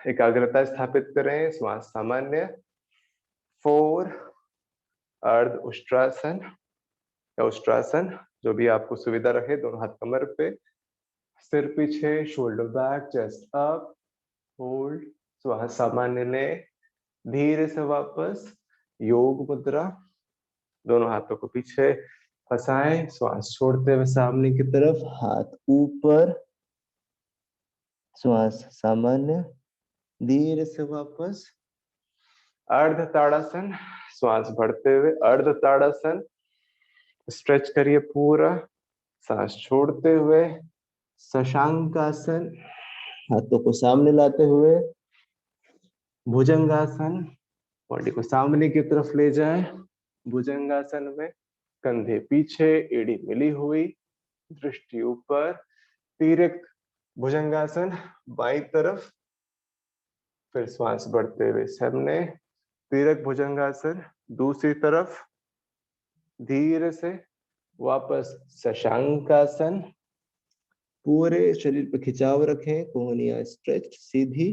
एकाग्रता स्थापित करें, श्वास सामान्य। 4 अर्ध उष्ट्रासन या उष्ट्रासन, जो भी आपको सुविधा रहे, दोनों हाथ कमर पे, सिर पीछे, shoulder back, chest up, hold, श्वास सामान्य लें, धीरे से वापस योग मुद्रा, दोनों हाथों को पीछे फंसाएं, श्वास छोड़ते हुए सामने की तरफ, हाथ ऊपर, श्वास सामान्य, धीरे से वापस अर्ध ताड़ासन, श्वास बढ़ते हुए अर्ध ताड़ासन, स्ट्रेच करिए पूरा, सांस छोड़ते हुए शशांकासन, हाथों को सामने लाते हुए भुजंगासन, बॉडी को सामने की तरफ ले जाए। भुजंगासन में कंधे पीछे, एड़ी मिली हुई, दृष्टि ऊपर, तिरक भुजंगासन बाई तरफ, फिर श्वास बढ़ते हुए सामने, तिरक भुजंगासन दूसरी तरफ, धीरे से वापस शशांकासन, पूरे शरीर पर खिंचाव रखें, कोहनियां स्ट्रेच सीधी।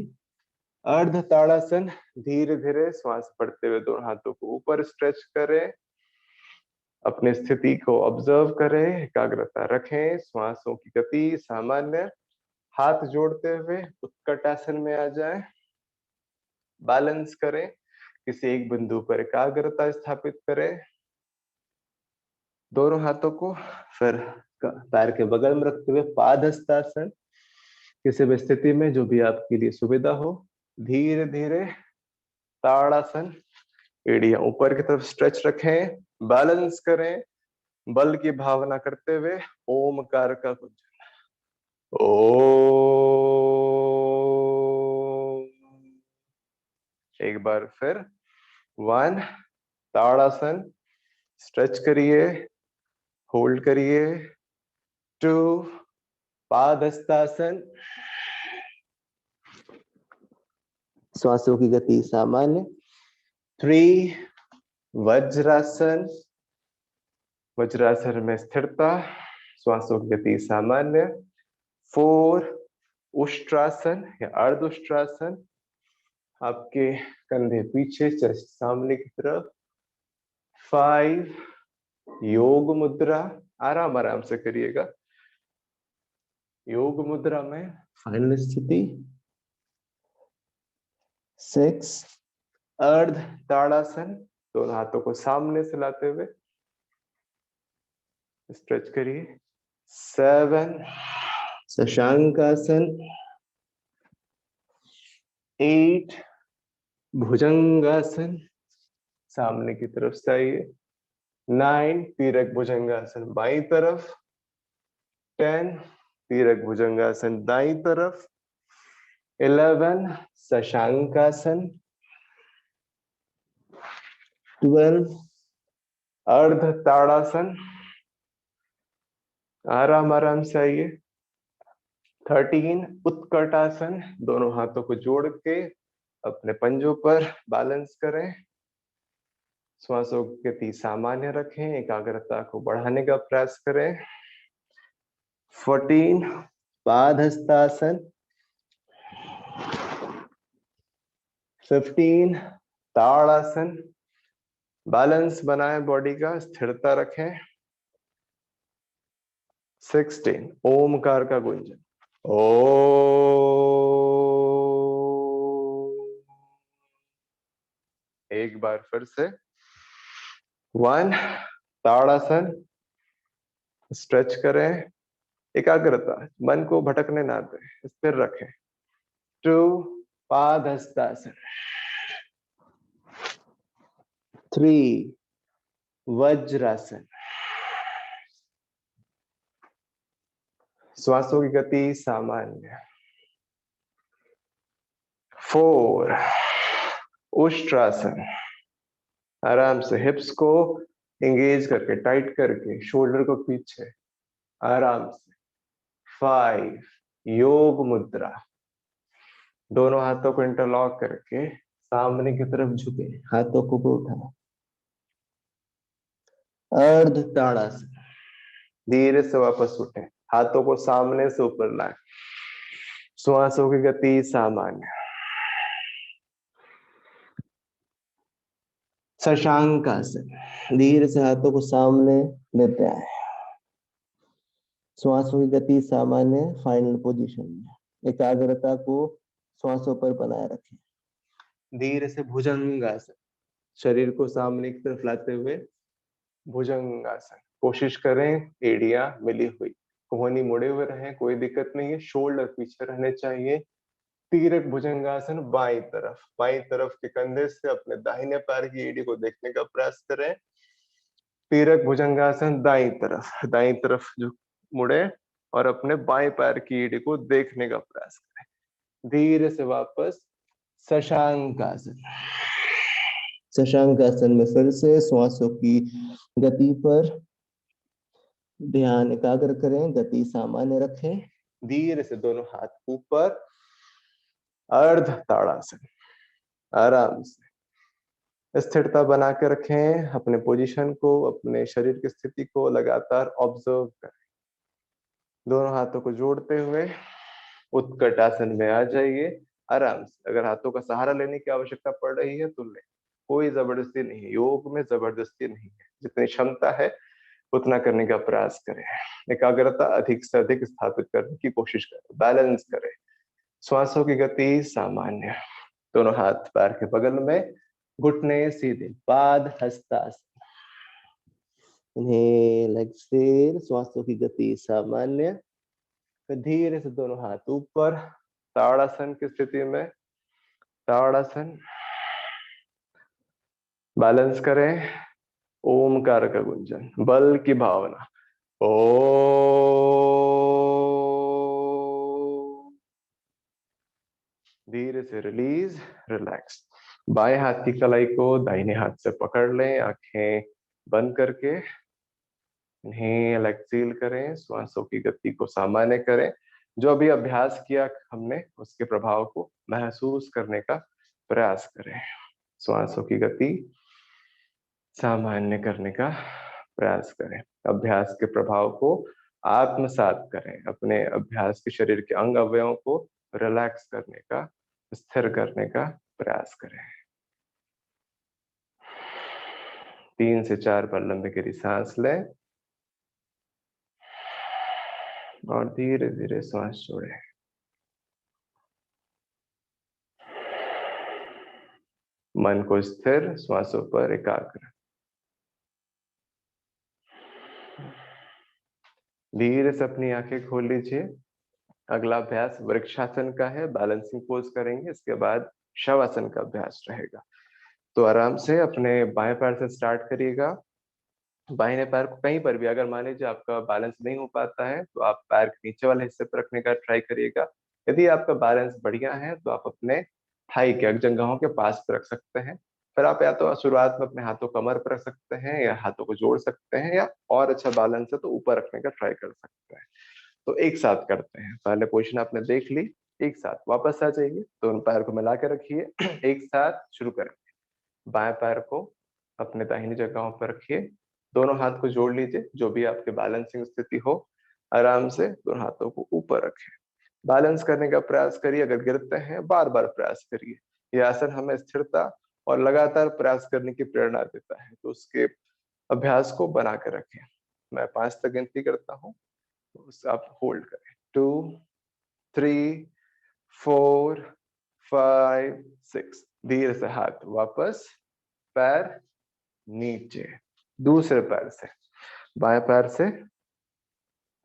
अर्ध ताड़ासन, धीरे धीरे श्वास बढ़ते हुए दोनों हाथों को ऊपर स्ट्रेच करें, अपनी स्थिति को ऑब्जर्व करें, एकाग्रता रखें, श्वासों की गति सामान्य, हाथ जोड़ते हुए उत्कटासन में आ जाए, बैलेंस करें, किसी एक बिंदु पर एकाग्रता स्थापित करें, दोनों हाथों को फिर पैर के बगल में रखते हुए पादहस्तासन, किसी भी स्थिति में जो भी आपके लिए सुविधा हो, धीरे धीरे ताड़ासन, एड़ियां ऊपर की तरफ स्ट्रेच रखें, बैलेंस करें, बल की भावना करते हुए ओमकार का गुंजन। ओ, एक बार फिर 1 ताड़ासन, स्ट्रेच करिए, होल्ड करिए। 2 पादहस्तासन, श्वासों की गति सामान्य। 3 वज्रासन, वज्रासन में स्थिरता, श्वासों की गति सामान्य। 4 उष्ट्रासन या अर्ध उष्ट्रासन, आपके कंधे पीछे, चेस्ट सामने की तरफ। 5 योग मुद्रा, आराम आराम से करिएगा, योग मुद्रा में फाइनल स्थिति। 6 अर्ध ताड़ासन, दोनों हाथों को सामने से लाते हुए स्ट्रेच करिए। 7 शशांकासन। 8 भुजंगासन, सामने की तरफ से आइए। 9 तीरक भुजंगासन बाईं तरफ। 10 तीरक भुजंगासन दाईं तरफ। 11 शशांकासन। 12 अर्ध ताड़ासन, आराम आराम से आइए। 13 उत्कटासन, दोनों हाथों को जोड़ के अपने पंजों पर बैलेंस करें, श्वासों की गति सामान्य रखें, एकाग्रता को बढ़ाने का प्रयास करें। 14 पादहस्तासन। 15 ताड़ासन, बैलेंस बनाएं, बॉडी का स्थिरता रखें। 16 ओमकार का गुंजन। ओ, एक बार फिर से 1 ताड़ासन, स्ट्रेच करें, एकाग्रता, मन को भटकने ना दें, स्थिर रखें। 2 पादहस्तासन। 3 वज्रासन, श्वासों की गति सामान्य। 4 उष्ट्रासन, आराम से हिप्स को एंगेज करके, टाइट करके, शोल्डर को पीछे, आराम से। 5, योग मुद्रा। दोनों हाथों को इंटरलॉक करके सामने की तरफ झुके, हाथों को ऊपर उठाए, अर्ध ताड़ासन। धीरे से वापस उठे, हाथों को सामने से ऊपर लाए, श्वासों की गति सामान्य। शशांकासन। धीरे से हाथों को सामने लेते आए, श्वासों की गति सामान्य। फाइनल पोजीशन में एकाग्रता को श्वासों पर बनाए रखें। धीरे से भुजंगासन, शरीर को सामने की तरफ लाते हुए भुजंगासन। कोशिश करें एड़ियां मिली हुई, कोहनी मुड़े हुए रहे, कोई दिक्कत नहीं है, शोल्डर पीछे रहने चाहिए। तीरक भुजंगासन, बाई तरफ के कंधे से अपने दाहिने पैर की एड़ी को देखने का प्रयास करें। तीरक भुजंगासन, दाई तरफ जो मुड़े और अपने बाएं पैर की एड़ी को देखने का प्रयास करें। धीरे से वापस शशांकासन। शशांकासन में फिर से श्वासों की गति पर ध्यान एकाग्र करें, गति सामान्य रखें। धीरे से दोनों हाथ ऊपर, अर्ध ताड़ासन। आराम से स्थिरता बना के रखें, अपने पोजीशन को, अपने शरीर की स्थिति को लगातार ऑब्जर्व करें। दोनों हाथों को जोड़ते हुए उत्कट आसन में आ जाइए। आराम से, अगर हाथों का सहारा लेने की आवश्यकता पड़ रही है तो ले, कोई जबरदस्ती नहीं है, योग में जबरदस्ती नहीं है। जितनी क्षमता है उतना करने का प्रयास करें, एकाग्रता अधिक से अधिक स्थापित करने की कोशिश करें, बैलेंस करें। श्वासों की गति सामान्य, दोनों हाथ पैर के बगल में, घुटने सीधे, पाद हस्तासन। इन्हें एक्सेल, श्वासों की गति सामान्य। फिर धीरे से दोनों हाथ ऊपर, ताड़ासन की स्थिति में, ताड़ासन। बैलेंस करें, ओमकार का गुंजन, बल की भावना, ओ। धीरे से रिलीज, रिलैक्स। बाएं हाथ की कलाई को दाहिने हाथ से पकड़ लें, आंखें बंद करके इन्हेल एक्सेल करें, श्वासों की गति को सामान्य करें। जो अभी अभ्यास किया हमने उसके प्रभाव को महसूस करने का प्रयास करें। श्वासों की गति सामान्य करने का प्रयास करें, अभ्यास के प्रभाव को आत्मसात करें, अपने अभ्यास के शरीर के अंग अवयवों को रिलैक्स करने का, स्थिर करने का प्रयास करें। 3 से 4 बार लंबी गहरी सांस लें और धीरे धीरे सांस छोड़ें। मन को स्थिर, श्वासों पर एकाग्र। धीरे से अपनी आंखें खोल लीजिए। अगला अभ्यास वृक्षासन का है, बैलेंसिंग पोज करेंगे, इसके बाद शवासन का अभ्यास रहेगा। तो आराम से अपने बाएं पैर से स्टार्ट करिएगा। बाहिने पैर को कहीं पर भी, अगर मान लीजिए आपका बैलेंस नहीं हो पाता है तो आप पैर के नीचे वाले हिस्से पर रखने का ट्राई करिएगा। यदि आपका बैलेंस बढ़िया है तो आप अपने थाई के जंघाओं के पास पे रख सकते हैं। फिर आप या तो शुरुआत में अपने हाथों कमर पर रख सकते हैं या हाथों को जोड़ सकते हैं, या और अच्छा बैलेंस है तो ऊपर रखने का ट्राई कर सकते हैं। तो एक साथ करते हैं, पहले पोजीशन आपने देख ली, एक साथ वापस आ जाइए, दोनों पैर को मिला के रखिए। एक साथ शुरू करेंगे। बाएं पैर को अपने दाहिनी जगहों पर रखिए, दोनों हाथ को जोड़ लीजिए, जो भी आपके बैलेंसिंग स्थिति हो। आराम से दोनों हाथों को ऊपर रखें, बैलेंस करने का प्रयास करिए। अगर गिरते हैं बार बार प्रयास करिए। यह आसन हमें स्थिरता और लगातार प्रयास करने की प्रेरणा देता है, तो उसके अभ्यास को बना कर रखें। मैं 5 तक गिनती करता हूँ, तो उसे आप होल्ड करें। 2, 3, 4, 5, 6। धीरे से हाथ वापस, पैर नीचे, दूसरे पैर से, बाएं पैर से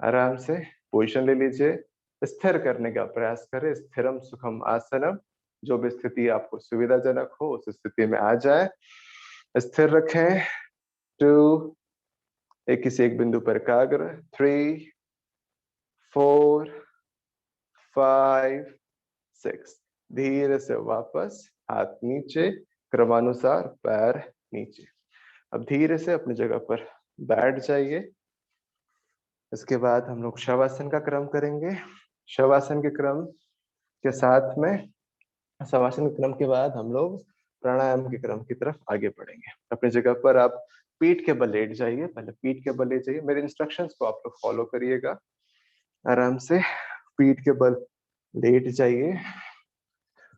आराम से पोजीशन ले लीजिए। स्थिर करने का प्रयास करें, स्थिरम सुखम आसनम। जो भी स्थिति आपको सुविधाजनक हो उस स्थिति में आ जाए, स्थिर रखें। 2, एक किसी एक बिंदु पर एकाग्र। 3, 4, 5, 6। धीरे से वापस, हाथ नीचे, क्रमानुसार पैर नीचे। अब धीरे से अपनी जगह पर बैठ जाइए। इसके बाद हम लोग शवासन का क्रम करेंगे। शवासन के क्रम के साथ में शवासन के क्रम के बाद हम लोग प्राणायाम के क्रम की तरफ आगे बढ़ेंगे। अपनी जगह पर आप पीठ के बल लेट जाइए। पहले पीठ के बल लेट जाइए। मेरे इंस्ट्रक्शंस को आप लोग फॉलो करिएगा आराम से। पीठ के बल लेट जाइए।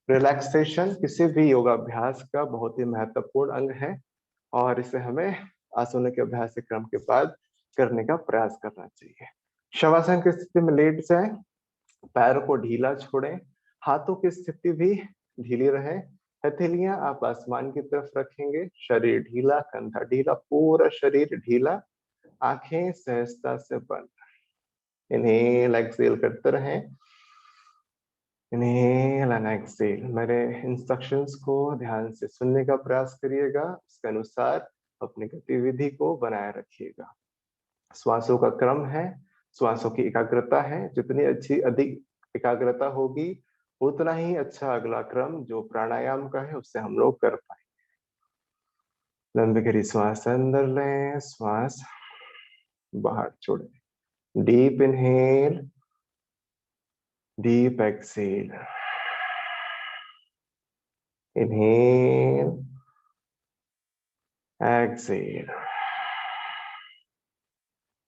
रिलैक्सेशन किसी भी योगाभ्यास का बहुत ही महत्वपूर्ण अंग है और इसे हमें आसनों के अभ्यास के क्रम के बाद करने का प्रयास करना चाहिए। शवासन की स्थिति में लेट जाएं। पैरों को ढीला छोड़ें। हाथों की स्थिति भी ढीली रहे। हथेलियां आप आसमान की तरफ रखेंगे। शरीर ढीला, कंधा ढीला, पूरा शरीर ढीला। आंखें सहजता से बंद। इन्हेल एक्सेल करते रहें। Inhale and exhale. मेरे इंस्ट्रक्शंस को ध्यान से सुनने का प्रयास करिएगा। उसके अनुसार अपनी गतिविधि को बनाए रखिएगा। श्वासों का क्रम है, श्वासों की एकाग्रता है। जितनी अधिक एकाग्रता होगी उतना ही अच्छा अगला क्रम जो प्राणायाम का है उससे हम लोग कर पाएंगे। लंबी गहरी श्वास अंदर लें, श्वास बाहर छोड़ें। Deep inhale, deep exhale. Inhale, exhale.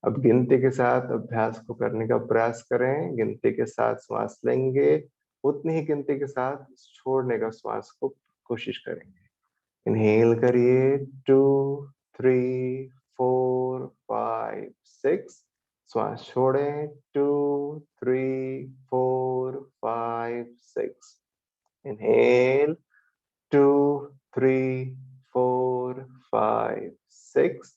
अब गिनती के साथ अभ्यास को करने का प्रयास करें। गिनती के साथ श्वास लेंगे, उतनी ही गिनती के साथ छोड़ने का श्वास को कोशिश करेंगे। इनहेल करिए 2 3 4 5 6। श्वास छोड़ें 2 3 4 5 6। इनहेल 2 3 4 5 6।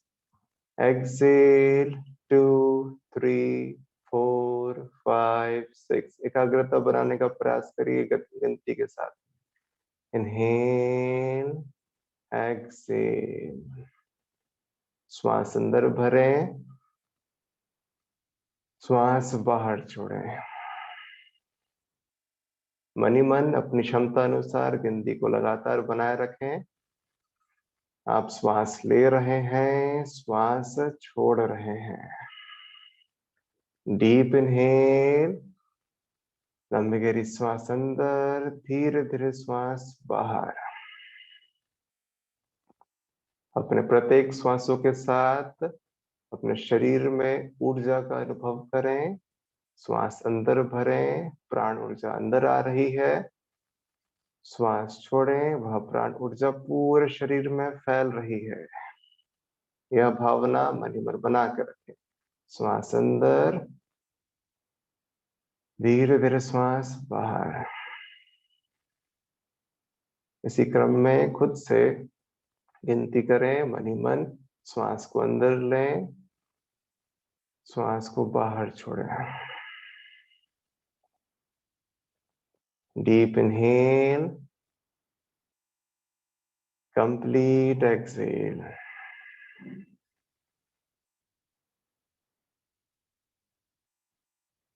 एक्सेल 2 3 4 5 6। एकाग्रता बनाने का प्रयास करिए गिनती के साथ। Inhale, exhale. श्वास अंदर भरें, श्वास बाहर छोड़ें। मन ही मन अपनी क्षमता अनुसार गिनती को लगातार बनाए रखें। आप श्वास ले रहे हैं, श्वास छोड़ रहे हैं। डीप इनहेल, लंबी गहरी श्वास अंदर, धीरे धीरे श्वास बाहर। अपने प्रत्येक श्वासों के साथ अपने शरीर में ऊर्जा का अनुभव करें। श्वास अंदर भरें, प्राण ऊर्जा अंदर आ रही है। श्वास छोड़ें, वह प्राण ऊर्जा पूरे शरीर में फैल रही है। यह भावना मन ही मन बना कर रखें। श्वास अंदर, धीरे धीरे श्वास बाहर। इसी क्रम में खुद से गिनती करें मन ही मन। श्वास को अंदर लें, श्वास को बाहर छोड़ें। Deep inhale, complete exhale.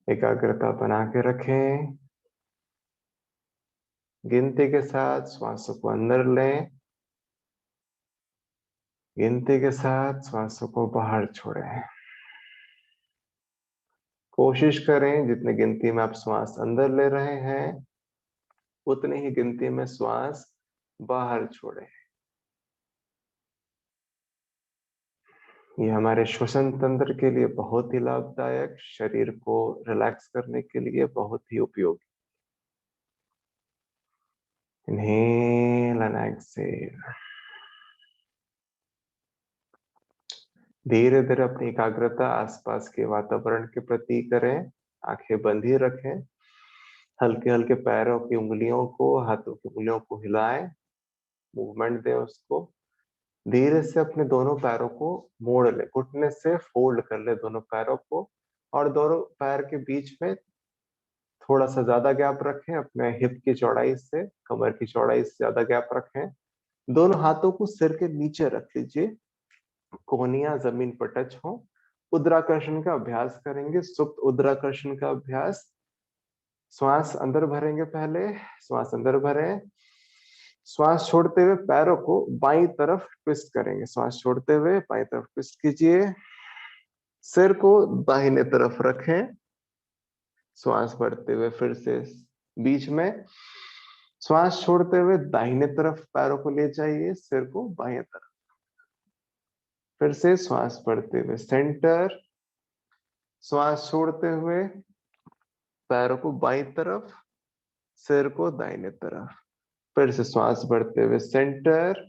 एकाग्रता बना के रखें। गिनती के साथ श्वासों को अंदर लें, गिनती के साथ श्वासों को बाहर छोड़ें। कोशिश करें जितनी गिनती में आप श्वास अंदर ले रहे हैं उतनी ही गिनती में श्वास बाहर छोड़ें। ये हमारे श्वसन तंत्र के लिए बहुत ही लाभदायक, शरीर को रिलैक्स करने के लिए बहुत ही उपयोगी। Inhale and exhale. धीरे धीरे अपनी एकाग्रता आसपास के वातावरण के प्रति करें। आंखें बंद ही रखें। हल्के हल्के पैरों की उंगलियों को, हाथों की उंगलियों को हिलाएं, मूवमेंट दें उसको। धीरे से अपने दोनों पैरों को मोड़ ले, घुटने से फोल्ड कर ले दोनों पैरों को और दोनों पैर के बीच में थोड़ा सा ज्यादा गैप रखें। अपने हिप की चौड़ाई से, कमर की चौड़ाई से ज्यादा गैप रखें। दोनों हाथों को सिर के नीचे रख लीजिए, कोहनियां जमीन पर टच हो। उद्राकर्षण का अभ्यास करेंगे, सुप्त उद्राकर्षण का अभ्यास। श्वास अंदर भरेंगे पहले, श्वास अंदर भरें, श्वास छोड़ते हुए पैरों को बाईं तरफ ट्विस्ट करेंगे। श्वास छोड़ते हुए बाईं तरफ ट्विस्ट कीजिए। सिर को दाहिने तरफ रखें। श्वास बढ़ते हुए फिर से बीच में। श्वास छोड़ते हुए दाहिने तरफ पैरों को ले जाइए, सिर को बाएं तरफ। फिर से श्वास बढ़ते हुए सेंटर। श्वास छोड़ते हुए पैरों को बाईं तरफ, सिर को दाहिने तरफ। फिर से श्वास बढ़ते हुए सेंटर।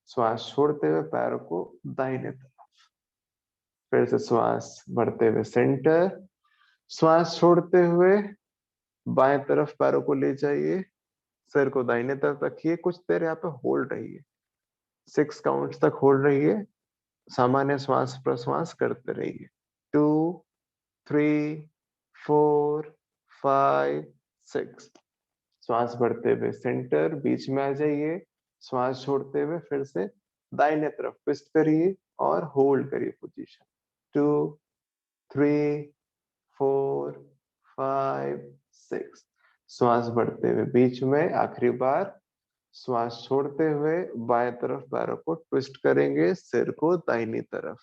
श्वास छोड़ते हुए पैरों को दाहिने तरफ। फिर से श्वास बढ़ते हुए सेंटर। श्वास छोड़ते हुए बाएं तरफ पैरों को ले जाइए, सिर को दाहिने तरफ रखिए। कुछ देर यहाँ पे होल्ड रहिए, 6 काउंट्स तक होल्ड रहिए। सामान्य श्वास प्रश्वास करते रहिए। 2, 3, 4, 5, 6। श्वास बढ़ते हुए सेंटर, बीच में आ जाइए। श्वास छोड़ते हुए फिर से दाहिने तरफ ट्विस्ट करिए और होल्ड करिए पोजीशन। 2, 3, 4, 5, 6। श्वास बढ़ते हुए बीच में आखिरी बार। श्वास छोड़ते हुए बाएं तरफ पैरों को ट्विस्ट करेंगे, सिर को दाहिनी तरफ।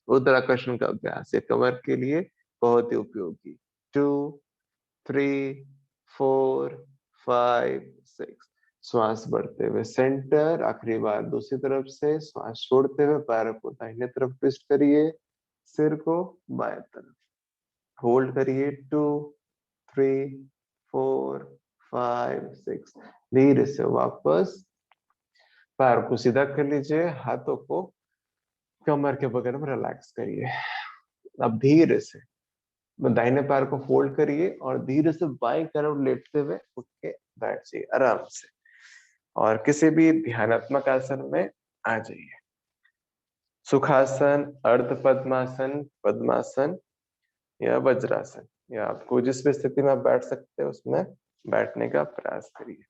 उदराकर्षण का अभ्यास है कमर के लिए बहुत ही उपयोगी। 2, 3, 4, 5, 6। श्वास बढ़ते हुए सेंटर, आखिरी बार दूसरी तरफ से। श्वास छोड़ते हुए पैरों को दाहिने तरफ ट्विस्ट करिए, सिर को बाएं तरफ। होल्ड करिए। 2, 3, 4, 5, 6। धीरे से वापस पैर को सीधा कर लीजिए, हाथों को कमर के बगल में रिलैक्स करिए। अब धीरे से दाहिने पैर को फोल्ड करिए और धीरे से बाएं तरफ लेटते हुए उठ के बैठ जाइए आराम से, और किसी भी ध्यानात्मक आसन में आ जाइए। सुखासन, अर्ध पद्मासन, पद्मासन या वज्रासन, या आपको जिस भी स्थिति में आप बैठ सकते हैं उसमें बैठने का प्रयास करिए।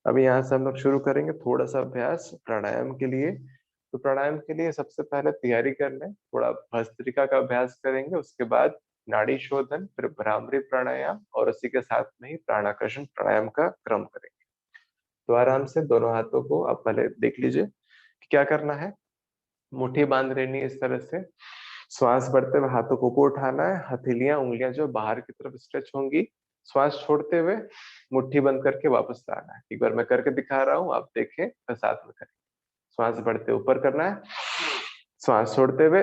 अभी यहाँ से हम लोग शुरू करेंगे थोड़ा सा अभ्यास प्राणायाम के लिए। तो प्राणायाम के लिए सबसे पहले तैयारी कर लें, थोड़ा भस्त्रिका का अभ्यास करेंगे, उसके बाद नाड़ी शोधन, फिर भ्रामरी प्राणायाम, और उसी के साथ में ही प्राणाकर्षण प्राणायाम का क्रम करेंगे। तो आराम से दोनों हाथों को आप पहले देख लीजिए कि क्या करना है। मुट्ठी बांध लेनी है इस तरह से। श्वास बढ़ते हुए हाथों को ऊपर उठाना है, हथेलियां उंगलियां जो बाहर की तरफ स्ट्रेच होंगी। श्वास छोड़ते हुए मुट्ठी बंद करके वापस लाना है। एक बार मैं करके दिखा रहा हूँ, आप देखें फिर साथ में करें। श्वास बढ़ते ऊपर करना है, श्वास छोड़ते हुए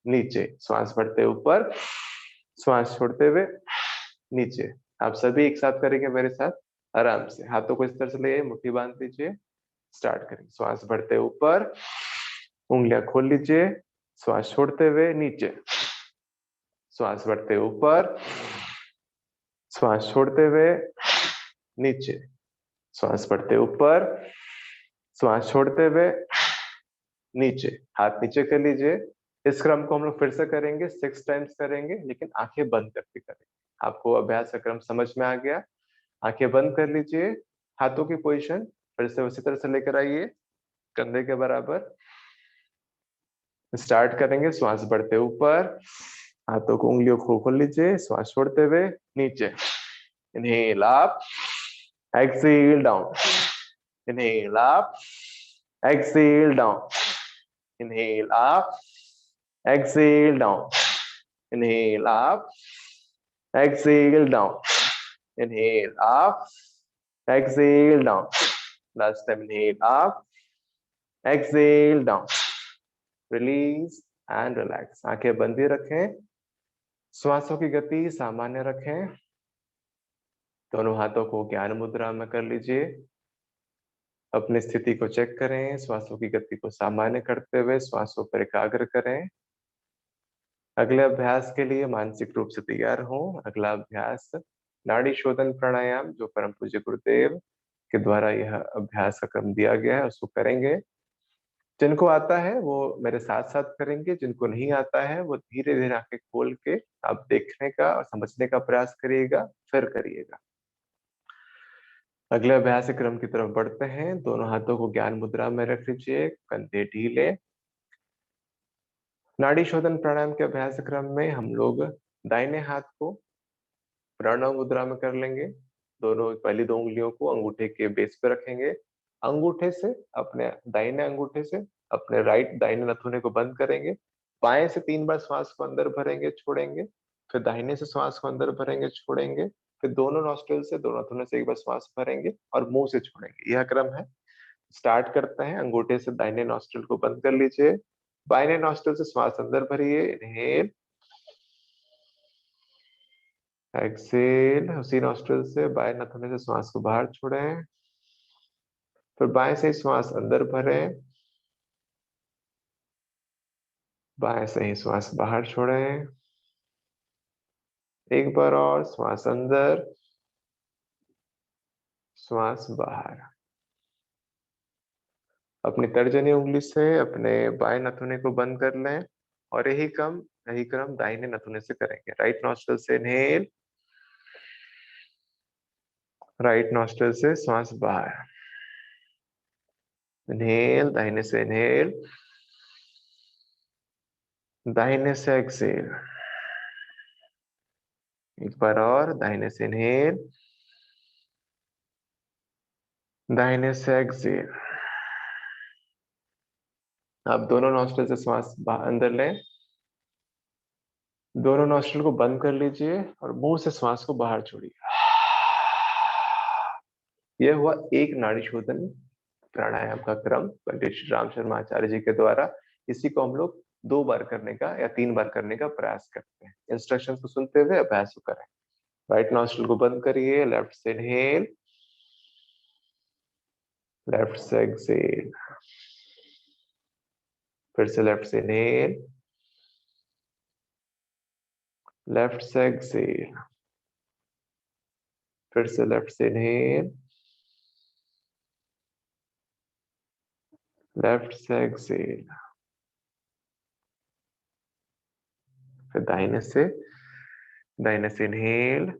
नीचे, श्वास बढ़ते ऊपर, श्वास छोड़ते हुए नीचे। आप सभी एक साथ करेंगे मेरे साथ आराम से। हाथों को इस तरह से ले, मुट्ठी बांध लीजिए, स्टार्ट करेंगे। श्वास बढ़ते ऊपर, उंगलियां खोल लीजिए, श्वास छोड़ते हुए नीचे, श्वास बढ़ते ऊपर, श्वास छोड़ते हुए नीचे, श्वास बढ़ते ऊपर, श्वास छोड़ते हुए नीचे। हाथ नीचे कर लीजिए। इस क्रम को हम लोग फिर से करेंगे, 6 टाइम्स करेंगे, लेकिन आंखें बंद करके करेंगे। आपको अभ्यास का क्रम समझ में आ गया? आंखें बंद कर लीजिए, हाथों की पोजीशन फिर से उसी तरह से लेकर आइए, कंधे के बराबर। स्टार्ट करेंगे, श्वास बढ़ते ऊपर, हाथों को उंगलियों को खोल लीजिए, श्वास छोड़ते हुए नीचे। Inhale up, exhale down, inhale up, exhale down, inhale up, exhale down, inhale up, exhale down, inhale up, exhale down. Last time, inhale up, exhale down, release and relax. आंखें बंद ही रखें, श्वासों की गति सामान्य रखें। दोनों हाथों को ज्ञान मुद्रा में कर लीजिए। अपनी स्थिति को चेक करें, श्वासों की गति को सामान्य करते हुए श्वासों पर एकाग्र करें। अगले अभ्यास के लिए मानसिक रूप से तैयार हों। अगला अभ्यास नाड़ी शोधन प्राणायाम, जो परम पूज्य गुरुदेव के द्वारा यह अभ्यास का क्रम दिया गया है, उसको करेंगे। जिनको आता है वो मेरे साथ साथ करेंगे, जिनको नहीं आता है वो धीरे धीरे आंखें खोल के आप देखने का और समझने का प्रयास करिएगा, फिर करिएगा। अगले अभ्यास क्रम की तरफ बढ़ते हैं। दोनों हाथों को ज्ञान मुद्रा में रख लीजिए, कंधे ढीले। नाड़ी शोधन प्राणायाम के अभ्यास क्रम में हम लोग दाहिने हाथ को प्रणव मुद्रा में कर लेंगे, दोनों पहली दो उंगलियों को अंगूठे के बेस पे रखेंगे। अंगूठे से अपने दाहिने अंगूठे से अपने राइट दाहिने नथुने को बंद करेंगे। बाएं से 3 बार श्वास को अंदर भरेंगे, छोड़ेंगे। फिर दाहिने से श्वास को अंदर भरेंगे, छोड़ेंगे। फिर दोनों नॉस्ट्रिल से, दोनों नथुने से एक बार श्वास भरेंगे और मुंह से छोड़ेंगे। यह क्रम है। स्टार्ट करते हैं। अंगूठे से दाहिने नॉस्ट्रिल को बंद कर लीजिए। बाहिने नॉस्ट्रिल से श्वास अंदर भरिए, इनहेल। एक्सेल। उसी नॉस्ट्रिल से बाएं नथुने से श्वास को बाहर छोड़ें। फिर बाएं से श्वास अंदर भरें, बाएं से ही श्वास बाहर छोड़ें। एक बार और, श्वास अंदर, श्वास बाहर। अपनी तर्जनी उंगली से अपने बाएं नथुने को बंद कर लें और यही क्रम दाहिने नथुने से करेंगे। राइट नॉस्ट्रिल से इनहेल, राइट नॉस्ट्रिल से श्वास बाहर। इनहेल, दाहिने से इनहेल, दाहिने से एक्सेल। एक बार और, दाहिने से इनहेल, दाहिने से एक्सेल। अब दोनों नॉस्ट्रिल से श्वास अंदर लें, दोनों नॉस्ट्रिल को बंद कर लीजिए और मुंह से श्वास को बाहर छोड़िए। यह हुआ एक नाड़ी शोधन प्राणायाम का क्रम पंडित श्री राम शर्मा आचार्य जी के द्वारा। इसी को हम लोग 2 बार करने का या 3 बार करने का प्रयास करते हैं। इंस्ट्रक्शन को सुनते हुए अभ्यास को करें। राइट नॉस्ट्रिल को बंद करिए, लेफ्ट से इनहेल, लेफ्ट से एक्सेल। फिर से लेफ्ट से इनहेल, लेफ्ट से एक्सेल। फिर से लेफ्ट से इनहेल, लेफ्ट से एक्सेल। फिर दाहिने से इनहेल,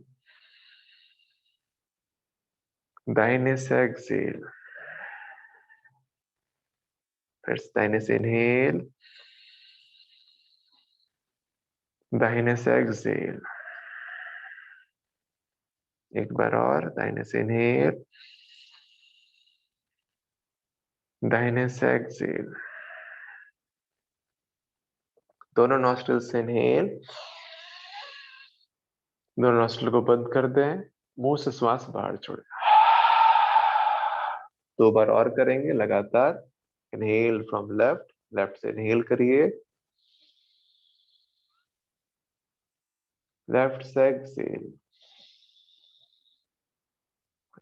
दाहिने से एक्सेल। फिर से दाहिने से इनहेल, दाहिने से एक्सेल। एक बार और, दाहिने से इनहेल, दाहिने से एक्सेल। दोनों नॉस्ट्रिल से इनहेल, दोनों नॉस्ट्रिल को बंद कर दें, मुंह से श्वास बाहर छोड़ें। 2 बार और करेंगे लगातार। इनहेल फ्रॉम लेफ्ट, लेफ्ट से इनहेल करिए, लेफ्ट से एक्सेल,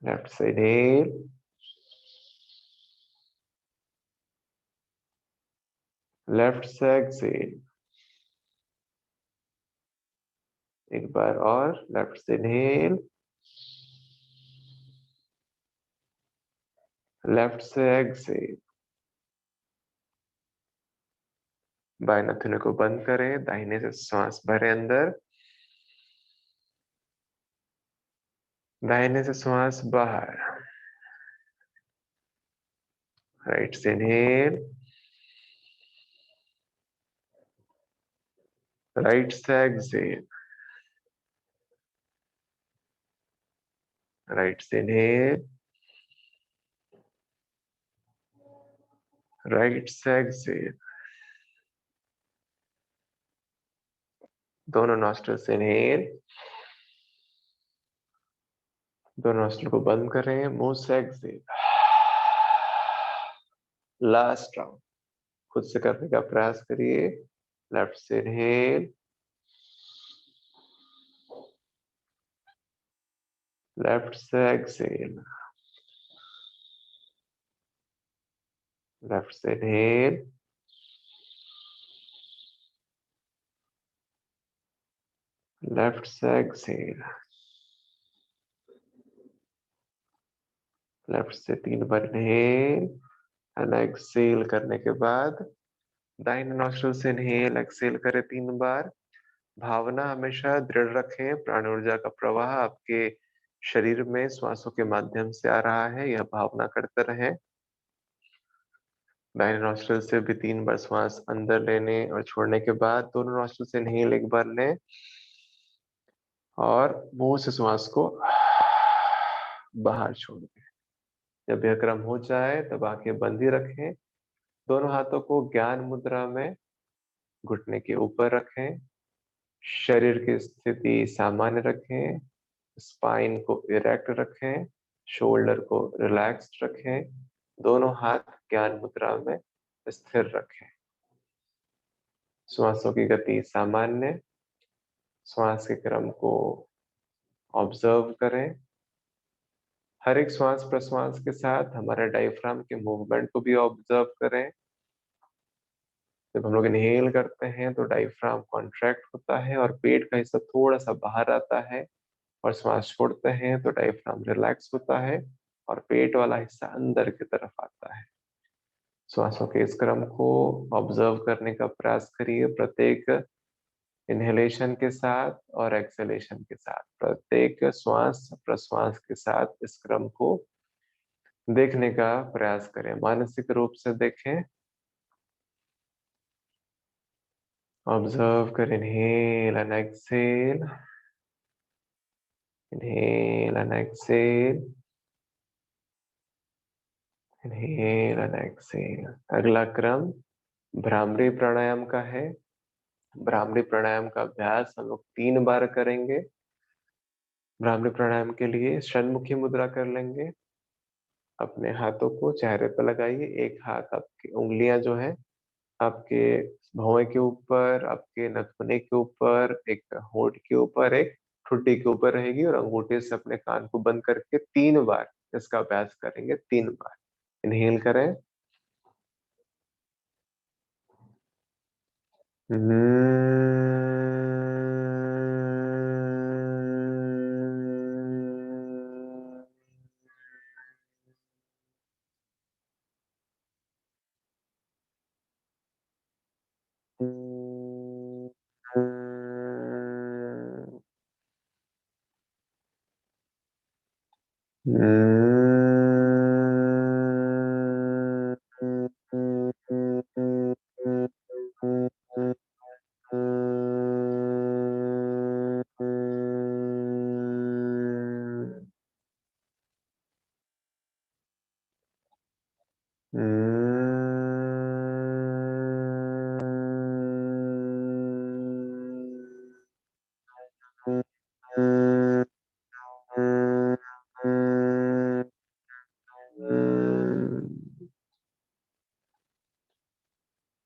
लेफ्ट से इनहेल, लेफ्ट से एक्सेल। एक बार और, लेफ्ट से इनहेल, लेफ्ट से एक्सेल। बाएं नथुने को बंद करें, दाहिने से श्वास भरें अंदर, दाहिने से श्वास बाहर। राइट से इनहेल, राइट से एक्सेल, राइट से इनहेल, राइट से एक्सेल। दोनों नॉस्ट्रिल से इनहेल, दोनों नॉस्ट्रिल को बंद करें, मुंह से एक्सेल। लास्ट राउंड खुद से करने का प्रयास करिए। लेफ्ट से इनहेल, लेफ्ट से एक्सेल, लेफ्ट से इनहेल, लेफ्ट से एक्सेल, लेफ्ट से 3 बार इनहेल एंड एक्सेल करने के बाद दाहिने नॉस्ट्रिल से इनहेल, एक्सेल करें 3 बार। भावना हमेशा दृढ़ रखें, प्राण ऊर्जा का प्रवाह आपके शरीर में श्वासों के माध्यम से आ रहा है, यह भावना करते रहें। दाहिने नॉस्ट्रिल से भी 3 बार श्वास अंदर लेने और छोड़ने के बाद दोनों नॉस्ट्रिल से इनहेल 1 बार लें और मुंह से श्वास को बाहर छोड़ दें। जब यह क्रम हो जाए तब आंखें बंद ही रखें। दोनों हाथों को ज्ञान मुद्रा में घुटने के ऊपर रखें। शरीर की स्थिति सामान्य रखें। स्पाइन को इरेक्ट रखें। शोल्डर को रिलैक्स्ड रखें। दोनों हाथ ज्ञान मुद्रा में स्थिर रखें। श्वासों की गति सामान्य। श्वास के क्रम को ऑब्जर्व करें। हर एक श्वास प्रश्वास के साथ हमारे डायफ्राम के मूवमेंट को भी ऑब्जर्व करें। जब हम लोग इनहेल करते हैं तो डायफ्राम कॉन्ट्रैक्ट होता है और पेट का हिस्सा थोड़ा सा बाहर आता है, और श्वास छोड़ते हैं तो डायफ्राम रिलैक्स होता है और पेट वाला हिस्सा अंदर की तरफ आता है। श्वासों के इस क्रम को ऑब्जर्व करने का प्रयास करिए। प्रत्येक इनहेलेशन के साथ और एक्सहेलेशन के साथ, प्रत्येक श्वास प्रश्वास के साथ इस क्रम को देखने का प्रयास करें। मानसिक रूप से देखें। ऑब्जर्व करें। Inhale and exhale, inhale and exhale, inhale and exhale. अगला क्रम भ्रामरी प्राणायाम का है। भ्रामरी प्राणायाम का अभ्यास हम लोग 3 बार करेंगे। भ्रामरी प्राणायाम के लिए षण्मुखी मुद्रा कर लेंगे। अपने हाथों को चेहरे पर लगाइए। एक हाथ आपकी उंगलियां जो है आपके भौं के ऊपर, आपके नथुने के ऊपर, एक होंठ के ऊपर, एक ठुड्डी के ऊपर रहेगी, और अंगूठे से अपने कान को बंद करके 3 बार इसका अभ्यास करेंगे। 3 बार इनहेल करें।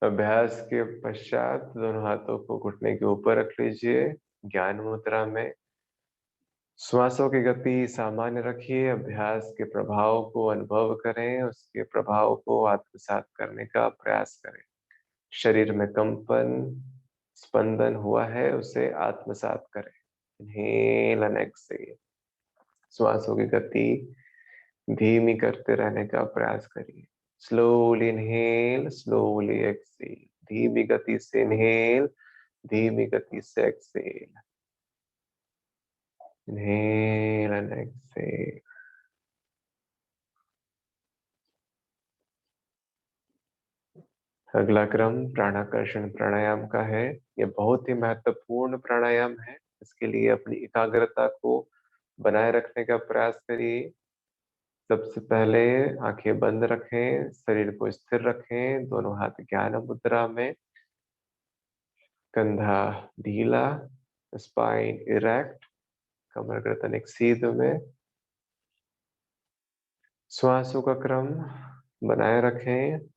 अभ्यास के पश्चात दोनों हाथों को घुटने के ऊपर रख लीजिए। ज्ञान मुद्रा में श्वासों की गति सामान्य रखिए। अभ्यास के प्रभाव को अनुभव करें, उसके प्रभाव को आत्मसात करने का प्रयास करें। शरीर में कंपन स्पंदन हुआ है, उसे आत्मसात करें। Inhale and exhale. श्वासों की गति धीमी करते रहने का प्रयास करिए। Slowly inhale, slowly exhale. धीमी गति से इनहेल, धीमी गति से एक्सहेल। Inhale and exhale. अगला क्रम प्राणाकर्षण प्राणायाम का है। यह बहुत ही महत्वपूर्ण प्राणायाम है। इसके लिए अपनी एकाग्रता को बनाए रखने का प्रयास करिए। सबसे पहले आंखें बंद रखें, शरीर को स्थिर रखें, दोनों हाथ ज्ञान मुद्रा में, कंधा ढीला, स्पाइन इरेक्ट, कमर गर्दन एक सीध में। श्वासों का क्रम बनाए रखें।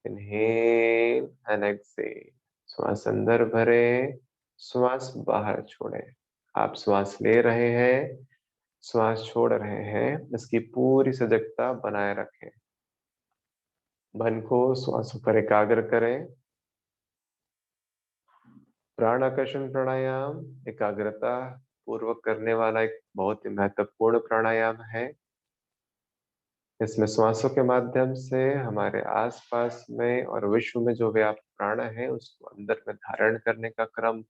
Inhale and exhale. श्वास अंदर भरे, श्वास बाहर छोड़े। आप श्वास ले रहे हैं, श्वास छोड़ रहे हैं, इसकी पूरी सजगता बनाए रखें। मन को श्वासों पर एकाग्र करें। प्राण आकर्षण प्राणायाम एकाग्रता पूर्वक करने वाला एक बहुत ही महत्वपूर्ण प्राणायाम है। इसमें श्वासों के माध्यम से हमारे आसपास में और विश्व में जो व्याप्त प्राण है उसको अंदर में धारण करने का क्रम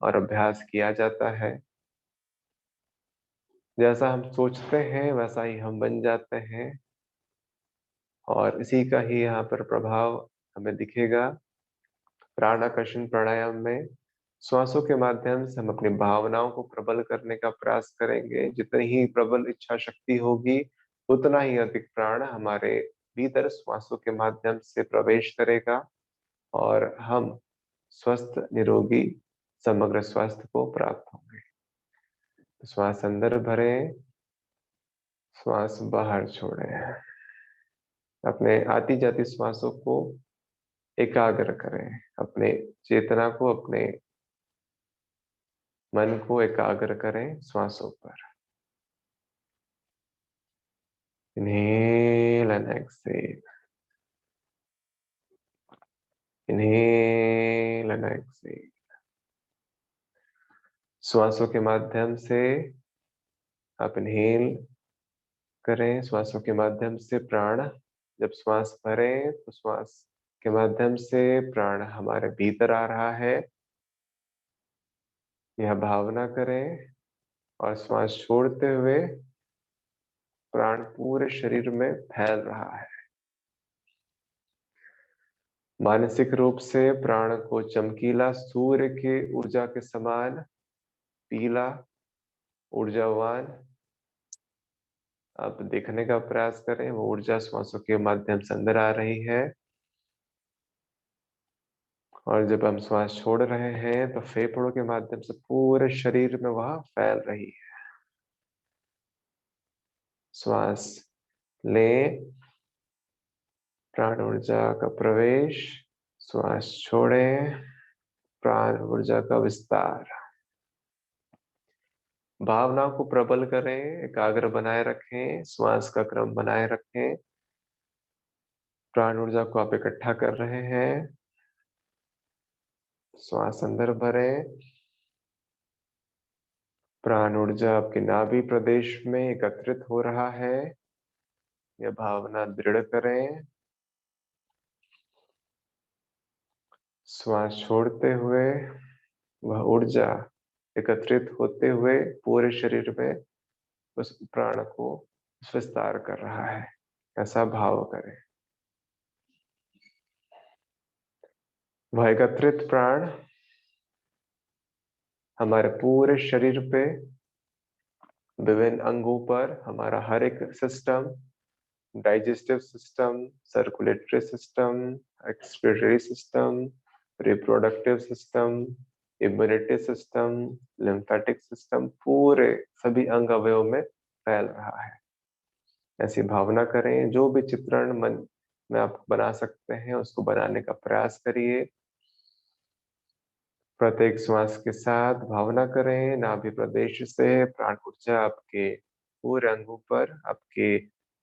और अभ्यास किया जाता है। जैसा हम सोचते हैं वैसा ही हम बन जाते हैं, और इसी का ही यहाँ पर प्रभाव हमें दिखेगा। प्राण आकर्षण प्राणायाम में श्वासों के माध्यम से हम अपनी भावनाओं को प्रबल करने का प्रयास करेंगे। जितनी ही प्रबल इच्छा शक्ति होगी, उतना ही अधिक प्राण हमारे भीतर श्वासों के माध्यम से प्रवेश करेगा और हम स्वस्थ, निरोगी, समग्र स्वास्थ्य को प्राप्त होंगे। तो श्वास अंदर भरें, श्वास बाहर छोड़ें। अपने आती जाती श्वासों को एकाग्र करें। अपने चेतना को, अपने मन को एकाग्र करें श्वासों पर। Inhale and exhale, inhale and exhale. श्वासों के माध्यम से आप इनहेल करें, श्वासों के माध्यम से प्राण। जब श्वास भरें तो श्वास के माध्यम से प्राण हमारे भीतर आ रहा है, यह भावना करें। और श्वास छोड़ते हुए प्राण पूरे शरीर में फैल रहा है। मानसिक रूप से प्राण को चमकीला सूर्य के ऊर्जा के समान, पीला, ऊर्जावान आप देखने का प्रयास करें। वो ऊर्जा श्वासों के माध्यम से अंदर आ रही है और जब हम श्वास छोड़ रहे हैं तो फेफड़ों के माध्यम से पूरे शरीर में वह फैल रही है। श्वास लें, प्राण ऊर्जा का प्रवेश, श्वास छोड़ें, प्राण ऊर्जा का विस्तार। भावनाओं को प्रबल करें, एकाग्र बनाए रखें, श्वास का क्रम बनाए रखें। प्राण ऊर्जा को आप इकट्ठा कर रहे हैं। श्वास अंदर भरें, प्राण ऊर्जा आपके नाभि प्रदेश में एकत्रित हो रहा है, यह भावना दृढ़ करें। श्वास छोड़ते हुए वह ऊर्जा एकत्रित होते हुए पूरे शरीर में उस प्राण को विस्तार कर रहा है, ऐसा भाव करें। वह एकत्रित प्राण हमारे पूरे शरीर पे, विभिन्न अंगों पर, हमारा हर एक system, digestive system, circulatory system, excretory system, reproductive system, immunity system, lymphatic system, पूरे सभी अंग अवयव में फैल रहा है। ऐसी भावना करें। जो भी चित्रण मन में आप बना सकते हैं उसको बनाने का प्रयास करिए। प्रत्येक श्वास के साथ भावना करें, नाभि प्रदेश से प्राण ऊर्जा आपके पूरे अंगों पर, आपके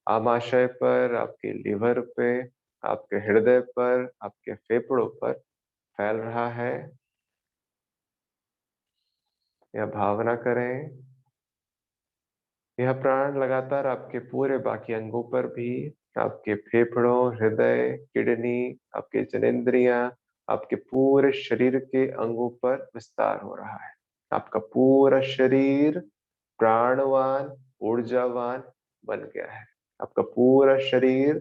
आमाशय पर, आपके लिवर पे, आपके हृदय पर, आपके फेफड़ों पर फैल रहा है। यह भावना करें। यह प्राण लगातार आपके पूरे बाकी अंगों पर भी, आपके फेफड़ों, हृदय, किडनी, आपके जनेंद्रियां, आपके पूरे शरीर के अंगों पर विस्तार हो रहा है। आपका पूरा शरीर प्राणवान, ऊर्जावान बन गया है। आपका पूरा शरीर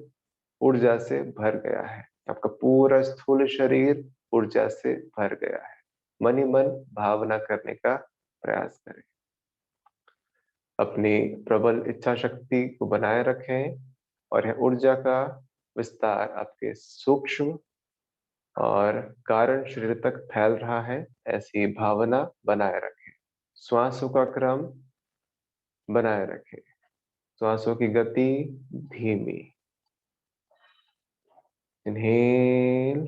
ऊर्जा से भर गया है। आपका पूरा स्थूल शरीर ऊर्जा से भर गया है। मन ही मन भावना करने का प्रयास करें। अपनी प्रबल इच्छा शक्ति को बनाए रखें और यह ऊर्जा का विस्तार आपके सूक्ष्म और कारण शरीर तक फैल रहा है, ऐसी भावना बनाए रखें। श्वासों का क्रम बनाए रखें। श्वासों की गति धीमी। Inhale,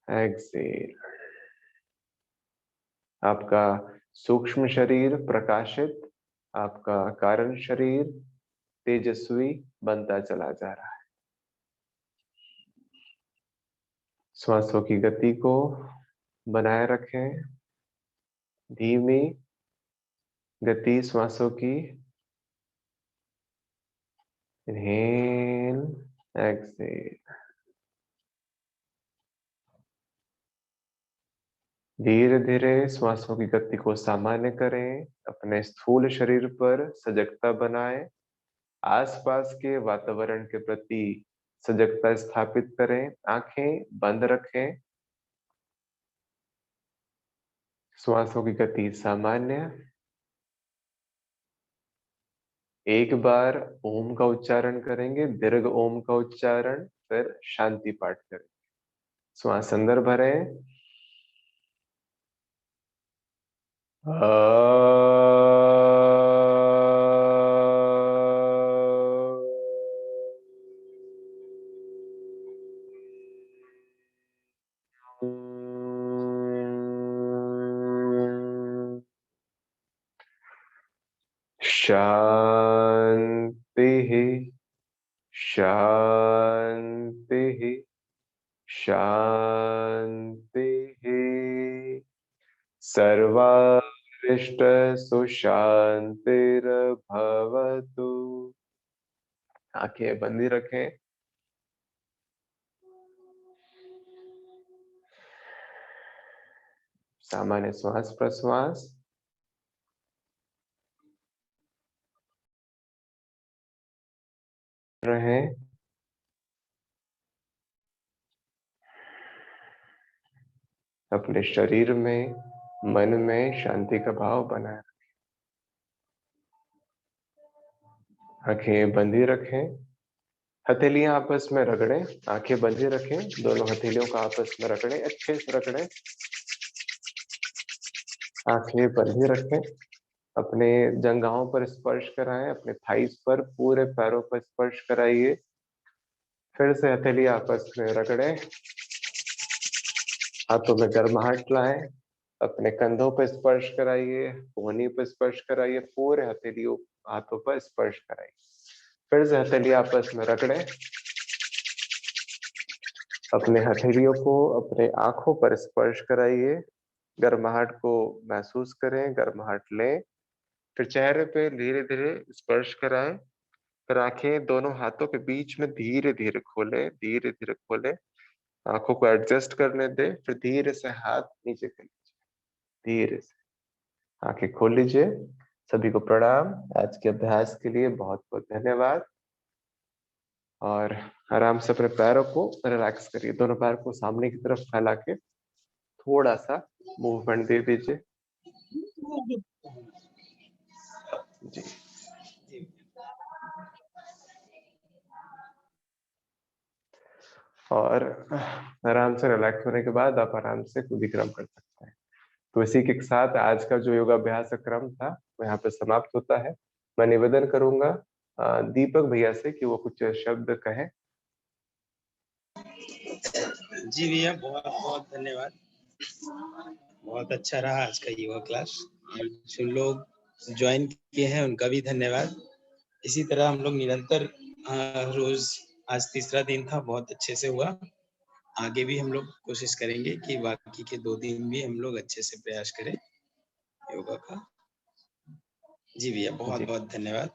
exhale. आपका सूक्ष्म शरीर प्रकाशित, आपका कारण शरीर तेजस्वी बनता चला जा रहा है। श्वासों की गति को बनाए रखें। धीमी गति श्वासों की। Inhale, exhale. धीरे धीरे श्वासों की गति को सामान्य करें। अपने स्थूल शरीर पर सजगता बनाएं। आसपास के वातावरण के प्रति सजगता स्थापित करें। आंखें बंद रखें। श्वासों की गति सामान्य। एक बार ओम का उच्चारण करेंगे, दीर्घ ओम का उच्चारण, फिर शांति पाठ करेंगे। श्वास अंदर भरे। शांति शांति शांति। सर्वारिष्ट सुशांतिर्भवतु। आंखें बंदी रखें। सामान्य श्वास प्रश्वास। रहे। अपने शरीर में, मन में शांति का भाव बनाए रखें। आंखें बंदी रखें। हथेलियां आपस में रगड़ें। आंखें बंदी रखें, दोनों हथेलियों का आपस में रगड़ें, अच्छे से रगड़ें। आंखें बंदी रखें। अपने जंघाओं पर स्पर्श कराएं, अपने थाइस पर, पूरे पैरों पर स्पर्श कराइए। फिर से हथेली आपस में रगड़ें। हाथों में गर्माहट लाएं। अपने कंधों पर स्पर्श कराइए, कोहनी पर स्पर्श कराइए, पूरे हथेलियों हाथों पर स्पर्श कराइए। फिर से हथेली आपस में रगड़ें। अपने हथेलियों को अपने आंखों पर स्पर्श कराइए। गर्माहट को महसूस करें, गर्माहट लें। फिर चेहरे पे धीरे धीरे स्पर्श कराएं। फिर आंखें दोनों हाथों के बीच में धीरे धीरे खोलें, धीरे धीरे खोलें। आंखों को एडजस्ट करने दें। फिर धीरे से हाथ नीचे कर लीजिए, धीरे से आंखें खोल लीजिए। सभी को प्रणाम। आज के अभ्यास के लिए बहुत बहुत धन्यवाद। और आराम से अपने पैरों को रिलैक्स करिए। दोनों पैर को सामने की तरफ फैला के थोड़ा सा मूवमेंट दे दीजिए जी। और आराम से रिलैक्स होने के बाद आप आराम से खुद ही क्रम कर सकते हैं। तो इसी के साथ आज का जो योगाभ्यास का क्रम था वो यहाँ पे समाप्त होता है। मैं निवेदन करूंगा दीपक भैया से कि वो कुछ शब्द कहें। जी भैया, बहुत बहुत धन्यवाद। बहुत अच्छा रहा आज का योगा क्लास। और जो लोग ज्वाइन किए हैं उनका भी धन्यवाद। इसी तरह हम लोग निरंतर रोज, आज तीसरा दिन था, बहुत अच्छे से हुआ। आगे भी हम लोग कोशिश करेंगे कि बाकी के 2 दिन भी हम लोग अच्छे से प्रयास करें योगा का। जी भैया, बहुत बहुत धन्यवाद।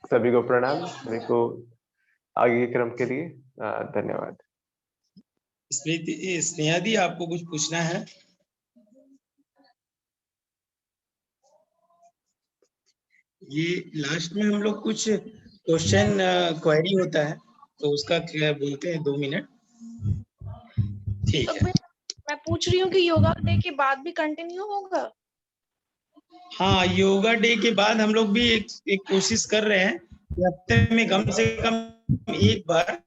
सभी को प्रणाम। सभी को आगे के क्रम के लिए धन्यवाद। स्मृति, स्नेहा दी, आपको कुछ पूछना है? ये लास्ट में हम लोग कुछ क्वेश्चन क्वेरी होता है, तो उसका क्या बोलते हैं 2 मिनट? ठीक है। मैं पूछ रही हूँ कि योगा डे के बाद भी कंटिन्यू होगा? हाँ, योगा डे के बाद हम लोग भी एक कोशिश कर रहे हैं कि हफ्ते में कम से कम एक बार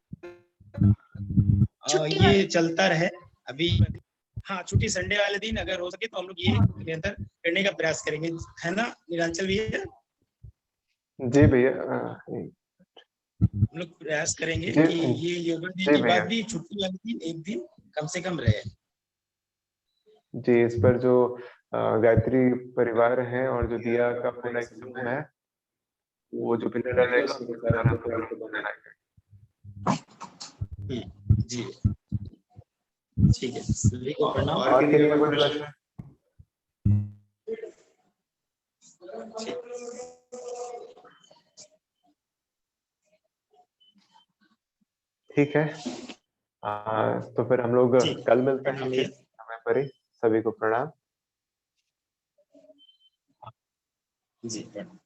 ये चलता रहे। अभी हाँ, छुट्टी संडे वाले दिन अगर हो सके तो हम लोग ये निरंतर करने का प्रयास करेंगे, है ना नीलांचल भैया? जी भैया, हम लोग प्रयास करेंगे कि ये योगा डे के बाद भी छुट्टी वाले दिन एक दिन कम से कम रहे। जी, इस पर जो गायत्री परिवार है और जो दिया का पूरा एक समूह है, वो जो भी निर्णय लेगा उसके अनुसार हम लोग जी ठीक है। सभी को प्रणाम। और किसी का कोई प्रश्न? ठीक है। तो फिर हम लोग कल मिलते हैं इस समय पर ही। सभी को प्रणाम। जी प्रणाम।